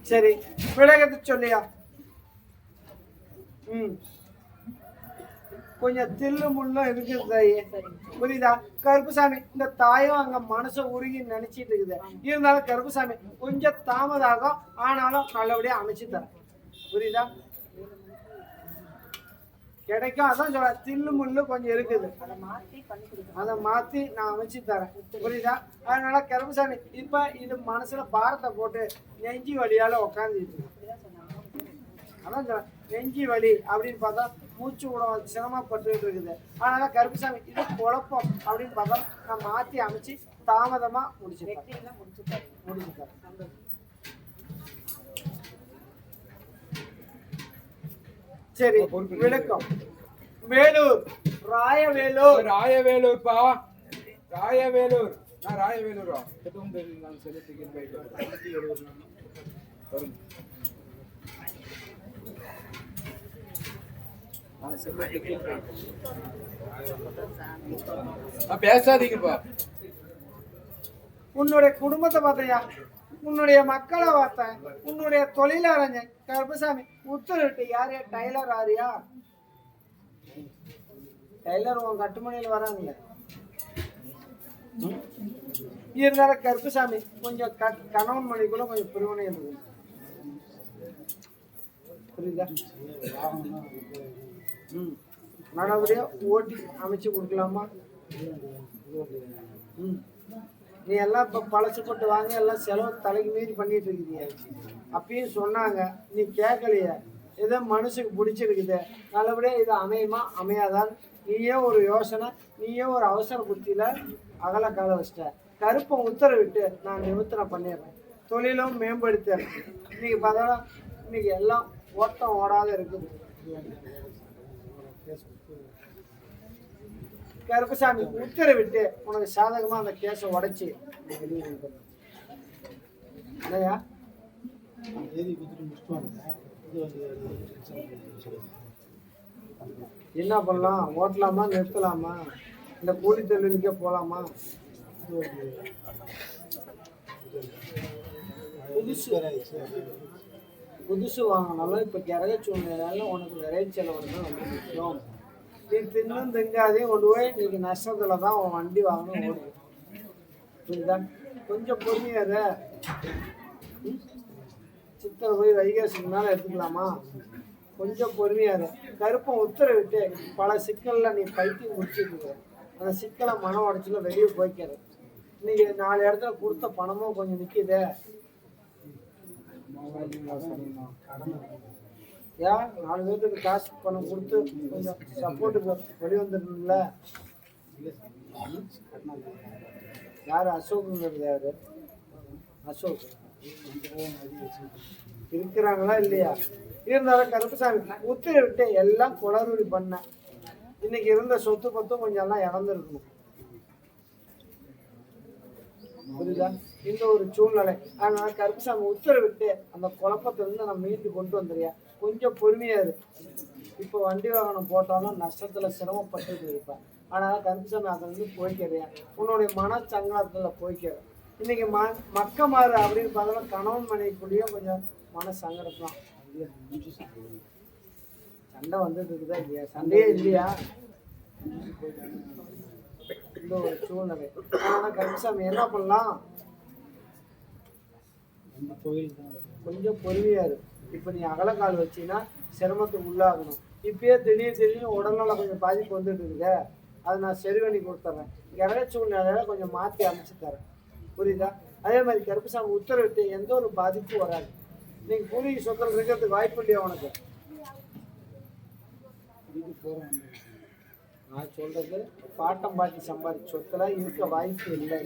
சரி, விலகத்தை சொல்லியா? கொஞ்சம் தில்லு முள்ளும் இருக்குது தாயே, புரியுதா? கருப்புசாமி இந்த தாயும் அங்க மனசை உருகி நினைச்சிட்டு இருக்குது. இருந்தாலும் கருப்புசாமி கொஞ்சம் தாமதாகும், ஆனாலும் நல்லபடியா அமைச்சு தரேன். புரியுதா? கிடைக்கும். அதான் சொல்ல, தில்லு முள்ளு கொஞ்சம் இருக்குது, அதை மாத்தி நான் அமைச்சு தரேன். புரியுதா? அதனால கருப்புசாமி இப்ப இது மனசுல பாரத்தை போட்டு நெஞ்சி வழியால உக்காந்துட்டு, அதான் சொல்ல நெஞ்சி வலி அப்படின்னு பார்த்தா மூச்சு விட சிரமப்பட்டு இருக்குது. அதனால கருப்புசாமி இது குழப்பம் அப்படின்னு பார்த்தா நான் மாத்தி அமைச்சு தாமதமா முடிச்சுட்டேன். சரி, விளக்கம். வேலூர், ராயவேலூர். ராயவேலூர்ப்பா, ராயவேலூர். நான் ராயவேலூரா? நான் செலுத்திக்கிறேன். பேசாதீங்கப்பா. உன்னுடைய குடும்பத்தை பார்த்தையா, உன்னுடைய மக்களை பார்த்தேன், உன்னுடைய தொழிலறிஞன் கருப்பசாமி உத்தரவிட்டு. யாரையா? டைலர் ஆரியா? டைலர் உன் கட்டுமணியில் வராங்க. இருந்தாலும் கருப்பசாமி கொஞ்சம் கணவன் மணிக்குள்ள கொஞ்சம் பிரிவினை இருக்குது. புரியுதா? நல்லபடியா ஓட்டி அமைச்சு கொடுக்கலாமா? நீ எல்லாம் இப்போ பழசப்பட்டு வாங்க, எல்லாம் செலவு தலைக்கு மீறி பண்ணிட்டு இருக்கிறீங்க. அப்பயும் சொன்னாங்க, நீ கேட்கலையே. ஏதோ மனசுக்கு பிடிச்சிருக்குது, நல்லபடியாக இது அமையுமா அமையாதான் நீயே ஒரு யோசனை, நீயே ஒரு அவசர புத்தியில் அகல கால வச்சிட்ட. கருப்பை உத்தரவிட்டு நான் நிவர்த்தனை பண்ணிடுறேன், தொழிலும் மேம்படுத்துறேன். இன்னைக்கு பார்த்தா இன்னைக்கு எல்லாம் ஓட்டம் ஓடாத இருக்குது. கருப்பசாமி உத்தரவிட்டு உனக்கு சாதகமாக அந்த கேஸை உடைச்சி இல்லையா? என்ன பண்ணலாம்? ஓட்டலாமா, நிறுத்தலாமா, இந்த கூலி தொழிலுக்கே போகலாமா? புதுசு வாங்கினாலும் இப்போ கிரக சூழ்நிலையால உனக்கு விரைச்சல் வந்து முக்கியம். நீ தின்னும் திங்காதையும் கொண்டு போய் இன்னைக்கு நஷ்டத்துல தான் உன் வண்டி வாங்கணும் ஓடுது. புரியுதா? கொஞ்சம் பொறுமையாத. சித்திரை போய் வைகாசிக்கு மேலே எடுத்துக்கலாமா? கொஞ்சம் பொறுமையாரு. கருப்பம் உத்தரவிட்டு பல சிக்கல்ல நீ பைத்தியம் முடிச்சுட்டு அந்த சிக்கலை மன உடச்சில வெளியே போய்க்கிறது. இன்னைக்கு 4 இடத்துல கொடுத்த பணமும் கொஞ்சம் நிற்கிதே. ஏன் 4 பேருக்கு காசு பணம் கொடுத்து கொஞ்சம் சப்போர்ட்டுக்கு வெளிவந்துருக்குல்ல? யார்? அசோக்குங்கிறது யாரு? அசோக் இருக்கிறாங்களா இல்லையா? இருந்தாலும் கருப்பசாமி உத்தரவிட்டு எல்லாம் குளறுபடி பண்ண. இன்னைக்கு இருந்த சொத்து பத்தும் கொஞ்சம் எல்லாம் இழந்துருக்கணும். புரியுதா? இந்த ஒரு சூழ்நிலை. அதனால கருப்பசாமி உத்தரவிட்டு அந்த குழப்பத்திலிருந்து நம்ம மீட்டு கொண்டு வந்துறியா? கொஞ்சம் பொறுமையா இரு. இப்போ வண்டி வாகனம் போட்டாலும் நஷ்டத்துல சிரமப்பட்டு இருப்பேன். ஆனால் கருப்பசாமி அதை வந்து போய்க்கிறியா? உன்னுடைய மனச்சங்கடத்துல போய்க்கிற. இன்னைக்கு மக்க மாறு அப்படின்னு பார்த்தாலும் கணவன் மனைவிக்குள்ளேயும் கொஞ்சம் மன சங்கடம் தான். சண்டை வந்துட்டு இருக்குதா இல்லையா? சண்டையே இல்லையா? இந்த ஒரு சூழ்நிலை. ஆனா கருப்பசாமி என்ன பண்ணலாம்? கொஞ்சம் பொறுமையா இரு. இப்ப நீ அகலக்கால் வச்சீங்கன்னா சிரமத்துக்கு உள்ளாகணும். இப்பயே திடீர்னு உடல்நல கொஞ்சம் பாதிப்பு வந்துட்டு இருக்குத, அதை நான் சரி பண்ணி கொடுத்துட்றேன். கிரக சூழ்நிலையில கொஞ்சம் மாற்றி அமைச்சு தரேன். புரியுதா? அதே மாதிரி கருப்பசாமி உத்தரவிட்டு எந்த ஒரு பாதிப்பும் வராது. நீங்க பூர்வீக சொத்தில் இருக்கிறதுக்கு வாய்ப்பு இல்லையா உனக்கு? நான் சொல்றது பாட்டம் பாட்டி சம்பாதிச்ச சொத்துல இருக்க வாய்ப்பு இல்லை.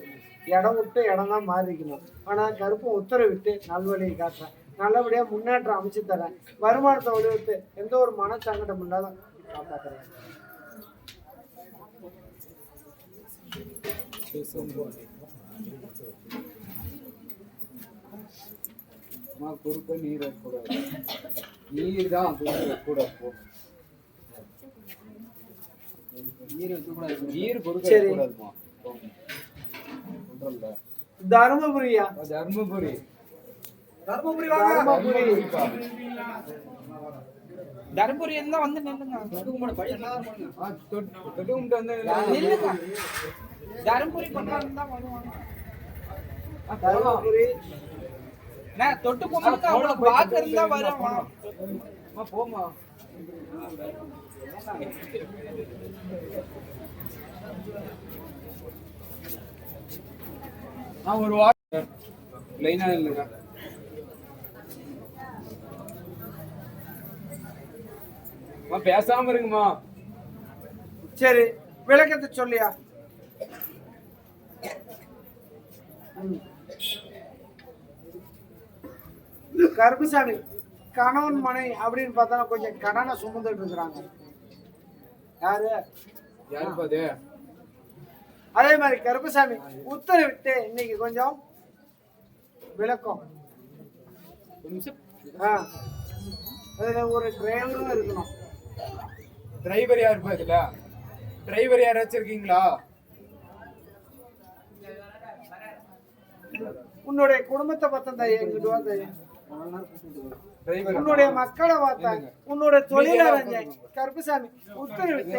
இடம் விட்டு இடம் தான் மாறிக்கணும். ஆனா கருப்பும் உத்தரவிட்டு நல்வழியை காட்டுறேன். நல்லபடியா முன்னேற்றம் அமைச்சு தரேன். வருமானத்தை வடிவத்து எந்த ஒரு மனச்சங்கடம் இல்லாத காப்பாற்றுறேன். குறுக்க நீர் வைக்கக்கூடாது. நீர் தான் வைக்கக்கூடாது. நீர் வைக்கக்கூடாது. நீர் குறுக்க வைக்கக்கூடாதுமா. தருமபுரியா? தர்மபுரி. தர்மபுரி இருந்தா வந்து நில்லுங்க. தர்மபுரி பக்கம் தான் வருவாங்க. தருமபுரி தொட்டு கும்பிட்டு அவ்வளவு பாக்கு இருந்தா வருவாங்க. போமா ஒரு வாரம் லைனா இல்லைங்க. பேசாம இருக்குமா? சரி, விளக்கத்தை சொல்லியா? கருப்பசாமி கணவன் மனை அப்படின்னு பார்த்தா கொஞ்சம் கடனை சுமந்துட்டு இருக்கிறாங்க. யாரு? அதே மாதிரி கருப்பசாமி உத்தரவிட்டு இன்னைக்கு கொஞ்சம் விளக்கம். அதுல ஒரு டிரைவரும் இருக்கணும். டிரைவர் யார் இதுல? டிரைவர் யாராச்சும் இருக்கீங்களா? உன்னுடைய குடும்பத்தை பார்த்தா எங்கிட்டு வா. உன்னுடைய மக்களை பார்த்தாங்க, உன்னுடைய தொழிலாளர் கருப்பசாமி உத்தரவிட்டு.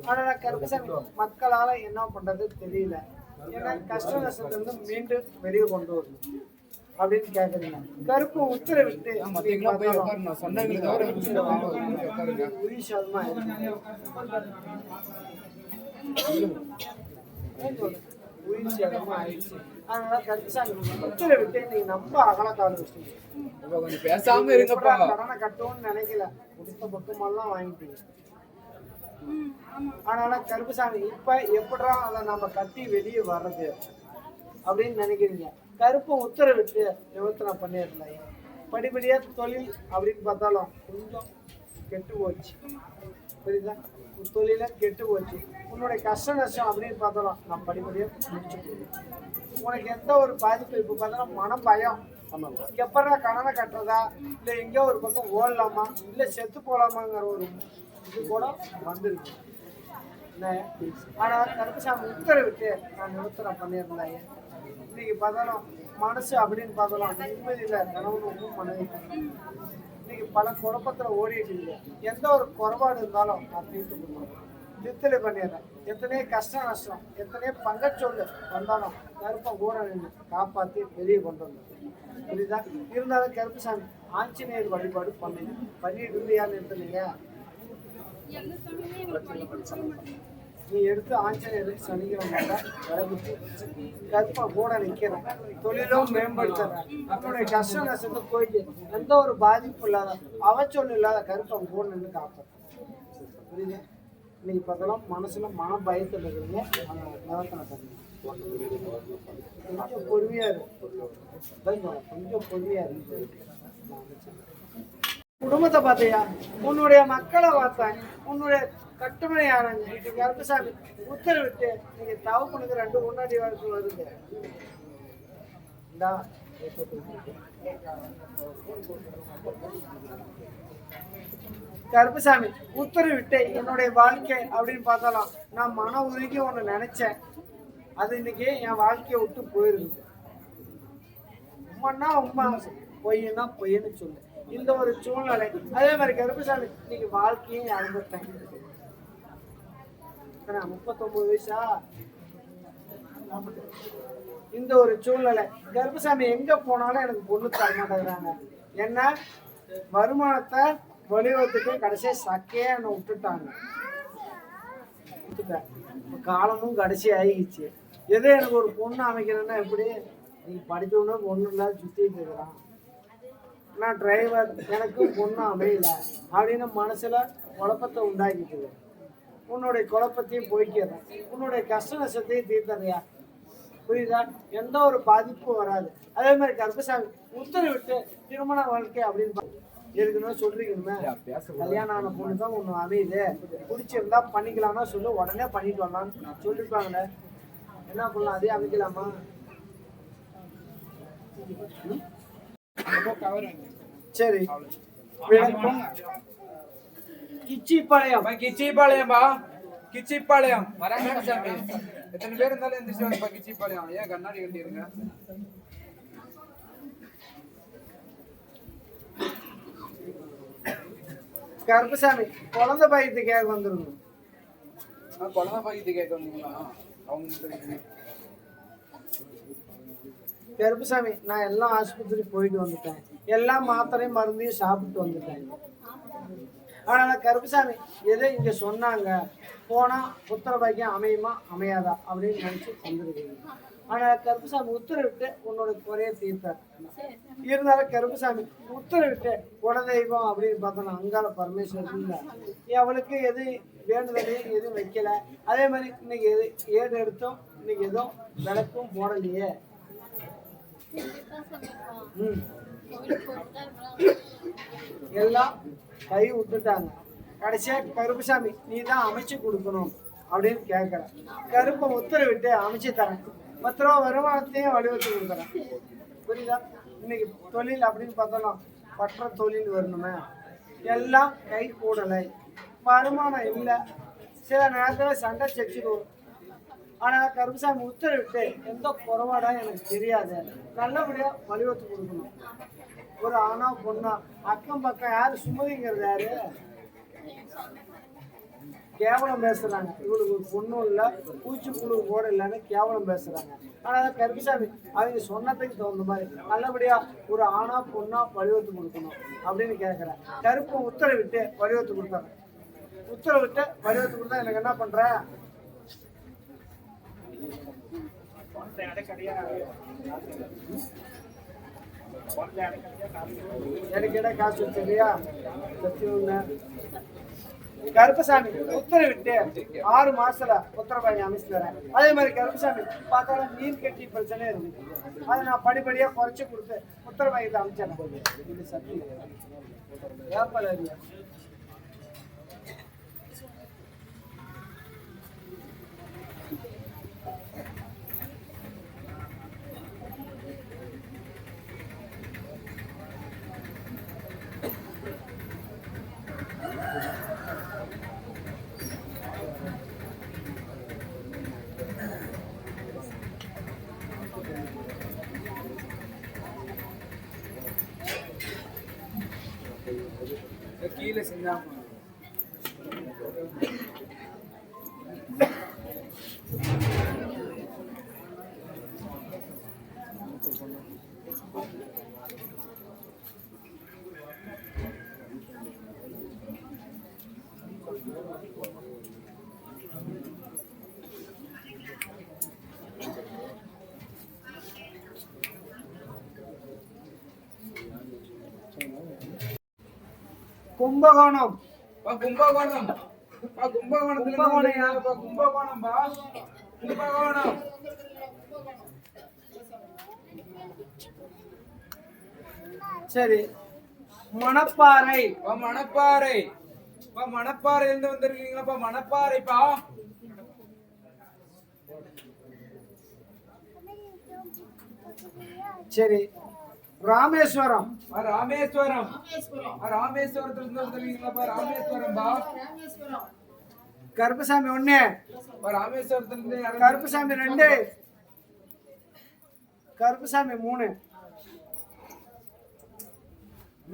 ஆனா கருப்பசாமி மக்களால என்ன பண்றது தெரியல. ஏன்னா கஷ்ட நஷ்டத்திலிருந்து மீண்டும் வெளியே கொண்டு வரணும். அப்படின்னு கேக்குறீங்க. கருப்பு உத்தரவிட்டு மத்தீங்களா போய் உட்காரணும். சொந்தங்களை தவிர வச்சுட்டு வாங்க உட்காருங்க. உயிர் சாதமா இருக்கு. உயிர் சேதமா ஆயிடுச்சு. அதனால கருப்புசாமி உத்தரவிட்டு நீங்க ரொம்ப அகலக்காடு வச்சுட்டீங்க. இப்ப கொஞ்சம் பேசாம இருங்கப்பா. கடனை கட்டணும்னு நினைக்கல, கொடுத்த பக்கமெல்லாம் வாங்கிட்டீங்க. அதனால கருப்புசாமி இப்ப எப்படா அதை நம்ம கட்டி வெளியே வர்றது அப்படின்னு நினைக்கிறீங்க. கருப்பை உத்தரவிட்டு நிவர்த்தனை பண்ணிடலாம். படிப்படியா தொழில் அப்படின்னு பார்த்தாலும் கொஞ்சம் கெட்டு போச்சு. புரியுதா? தொழில கெட்டு போச்சு. உன்னுடைய கஷ்ட நஷ்டம் அப்படின்னு பார்த்தாலும் நான் படிப்படியா முடிச்சு போடுவேன். உனக்கு எந்த ஒரு பாதிப்பு இப்ப பார்த்தோன்னா மனம் பயம். எப்படா கடனை கட்டுறதா, இல்லை எங்கேயோ ஒரு பக்கம் ஓடலாமா, இல்லை செத்து போகலாமாங்கிற ஒரு இது கூட வந்துருக்கு. ஆனா கருப்புசாமி உத்தரவிட்டு நான் நிவர்த்தனை பண்ணியிருந்தேன். இன்னைக்கு பார்த்தாலும் மனசு அப்படின்னு பார்த்தாலும் நிம்மதியில கணவனுக்கும் மனைவி இன்னைக்கு பல குழப்பத்துல ஓடிட்டு இருக்கு. எந்த ஒரு குறைபாடு இருந்தாலும் நான் தீர்த்து கொடுப்பேன், நிறுத்தலை பண்ணிடுறேன். எத்தனையோ கஷ்ட நஷ்டம், எத்தனையோ பங்கச்சொல்லு வந்தாலும் கருப்பை கூட நின்று காப்பாற்றி வெளியே கொண்டு வந்தேன். புரியுதா? இருந்தாலும் கருப்புசாமி ஆஞ்சநேயர் வழிபாடு பண்ணுங்க. பண்ணிட்டு இருந்தியான்னு நிறுத்தினீங்க. நீ எடுத்து ஆஞ்சநேயருக்கு சனிக்கிழமை விளக்கு கருப்பை கூட நிற்கிறேன். தொழிலும் மேம்படுத்துறேன். அவனுடைய கஷ்ட நஷ்டத்தை போயிட்டு எந்த ஒரு பாதிப்பு இல்லாத அவச்சொல் இல்லாத கருப்பை கூட நின்று காப்பேன். புரியுது? இன்னைக்கு பார்த்தலாம் மனசுல மன பயத்தில் இருக்கிறீங்க. நிவர்த்தனை பண்ணுங்க. கொஞ்சம் பொறுமையா இருக்கு, கொஞ்சம் பொறுமையா இருக்கு. குடும்பத்தை பார்த்தியா, உன்னுடைய மக்களை பார்த்தேன், உன்னுடைய கட்டுமனை ஆராய்ச்சி. இது கருப்புசாமி உத்தரவிட்டு நீங்க தவப்புனுக்கு 2 முன்னாடி வரைக்கும் வருது. கருப்புசாமி உத்தரவிட்டு என்னுடைய வாழ்க்கை அப்படின்னு பார்த்தாலும் நான் மன உருகி ஒன்று நினைச்சேன். அது இன்னைக்கு என் வாழ்க்கையை விட்டு போயிருக்கு. உண்மைன்னா உண்மை, பொய்னா பொய்ன்னு சொல்லு. இந்த ஒரு சூழ்நிலை. அதே மாதிரி கருப்புசாமி இன்னைக்கு வாழ்க்கையை அனுபவித்தேன். 39 வயசா? இந்த ஒரு சூழ்நிலை. கருப்புசாமி எங்க போனாலும் எனக்கு பொண்ணு தர மாட்டேங்கிறாங்க. என்ன வருமானத்தை வலியுறுத்துக்கு கடைசியா சக்கையா என்னை விட்டுட்டாங்க. காலமும் கடைசி ஆகிடுச்சு. எதோ எனக்கு ஒரு பொண்ணு அமைக்கிறேன்னா எப்படி? நீ படிச்சோன்னா பொண்ணு இல்லாத சுத்திட்டு இருக்கிறான். நான் டிரைவர், எனக்கு பொண்ணு அமையல அப்படின்னு மனசுல குழப்பத்தை உண்டாக்கிட்டு உன்னுடைய குழப்பத்தையும் போய்க்கிறேன். உன்னுடைய கஷ்ட நஷ்டத்தையும் தீர்த்தறியா. புரியுதா? எந்த ஒரு பாதிப்பும் வராது. அதே மாதிரி கருப்புசாமி உத்தரவிட்டு திருமண வாழ்க்கை அப்படின்னு இருக்குன்னு சொல்றீங்கன்னு கல்யாணம் ஆன பொண்ணு தான் ஒண்ணு அமையுது, பிடிச்சிருந்தா பண்ணிக்கலாம்னா சொல்லு, உடனே பண்ணிட்டு வரலாம்னு சொல்லிருப்பாங்களே. என்ன பண்ணலாம்? அதே அமைக்கலாமா? சரி, கிச்சிப்பாளையம். கிச்சிப்பாளையம்பா, கிச்சிப்பாளையம் வராங்க சாமி. எத்தனை பேர் இருந்தாலும் எந்திரிச்சு வாங்கப்பா. கிச்சிப்பாளையம். ஏன் கண்ணாடி கட்டிருங்க? கருப்புசாமி குழந்தை பாக்கியத்துக்காக வந்துருங்க. குழந்தை பாக்கியத்து கேட்க வந்தீங்களா? அவங்க கருப்புசாமி நான் எல்லாம் ஆஸ்பத்திரி போயிட்டு வந்துட்டேன். எல்லா மாத்திரையும் மருந்தையும் சாப்பிட்டு வந்துட்டேன். ஆனா கருப்புசாமி எதை இங்க சொன்னாங்க, போனா புத்திர பாக்கியம் அமையுமா அமையாதா அப்படின்னு நினைச்சு வந்துருக்கீங்க. ஆனா கருப்புசாமி உத்தரவிட்டு உன்னோட குறைய தீர்த்தார். இருந்தாலும் கருப்புசாமி உத்தரவிட்டு குலதெய்வம் அப்படின்னு பார்த்தோன்னா அங்கால பரமேஸ்வரன் இல்லை. அவளுக்கு எது வேண்டுதலையும் எதுவும் வைக்கல. அதே மாதிரி இன்னைக்கு எது ஏடு எடுத்தோம், இன்னைக்கு எதுவும் விளக்கும் போடலையே. எல்லாம் கை விட்டுட்டாங்க. கடைசியா கருப்புசாமி நீ தான் அமைச்சு கொடுக்கணும் அப்படின்னு கேட்கற. கருப்பை உத்தரவிட்டு அமைச்சு தரேன். 10 ரூபா வருமானத்தையும் வடிவத்து கொடுக்குறேன். புரியுதா? இன்னைக்கு தொழில் அப்படின்னு பார்த்தோம், பற்ற தொழில் வரணுமே, எல்லாம் கை கூடலை, வருமானம் இல்லை, சில நேரத்தில் சண்டை செச்சுடுவோம். ஆனால் கருப்புசாமி உத்தரவிட்டு எந்த குறைபாடா எனக்கு தெரியாது, நல்லபடியாக வழிவத்து கொடுக்கணும். ஒரு ஆணா பொண்ணா அக்கம் பக்கம் யாரு சுமதிங்கிறது யாரு? கேவலம் பேசுறாங்க. இவளுக்கு ஒரு பொண்ணும் இல்லை, பூச்சி புழு கூட இல்லைன்னு கேவலம் பேசுறாங்க. ஆனால் கருப்புசாமி அவங்க சொன்னதுக்கு தகுந்த மாதிரி நல்லபடியா ஒரு ஆணா பொண்ணா வடிவத்து கொடுக்கணும் அப்படின்னு கேட்குறேன். கருப்பை உத்தரவிட்டு வடிவத்து கொடுத்தாங்க. உத்தரவிட்டு வடிவத்து கொடுத்தா எனக்கு என்ன பண்ற? எனக்கு காசு வச்சிருக்கியா? கருப்பசாமி உத்தரவிட்டு 6 மாசத்துல உத்தரவாணி அமைச்சு தரேன். அதே மாதிரி கருப்பசாமி பார்த்தாலும் நீர் கட்டி பிரச்சனை இருக்கு. அதை நான் படிப்படியா குறைச்சு கொடுத்து உத்தரவாயத்தை அமைச்சேன். இது சத்தியம். ஏப்பா கீழே செஞ்சாம கும்பகோணம். கும்பகோணம். கும்பகோணத்துல கும்பகோணம் பா. கும்பகோணம். சரி. மணப்பாறை. மணப்பாறை. மணப்பாறையில இருந்து வந்திருக்கீங்களா? மணப்பாறைப்பா. சரி. ராமேஸ்வரம். ராமேஸ்வரம். ராமேஸ்வரத்துல இருந்து வந்திருக்கீங்களா? ராமேஸ்வரம் பா. கருப்பசாமி 1. ராமேஸ்வரத்துல இருந்து கருப்பசாமி 2. கருப்பசாமி 3.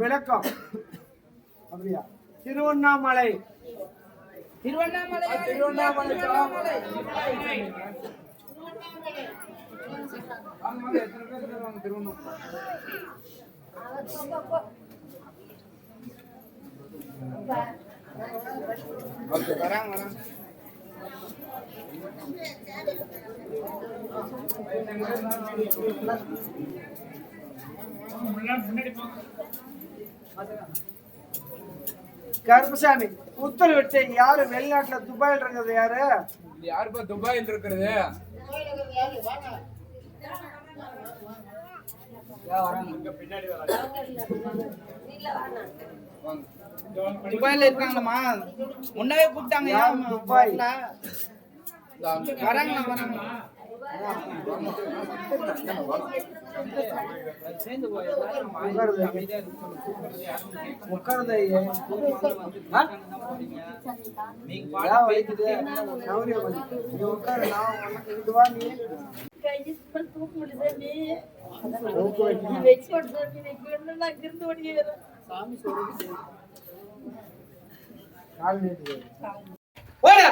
விளக்கம். அப்படியா? திருவண்ணாமலை. திருவண்ணாமலை. திருவண்ணாமலை. எத்தனை பேர் இருக்காங்க திருவண்ணாமலை? வராங்க. கருப்பசாமி உத்தரவிட்டு யாரு வெளிநாட்டுல துபாயில் இருக்கிறது? யாரு யாருப்பா துபாயில் இருக்கிறது? துபாயில இருக்காங்களா? முன்னவே கூப்பிட்டாங்க. துபாய் வராங்களா? போடா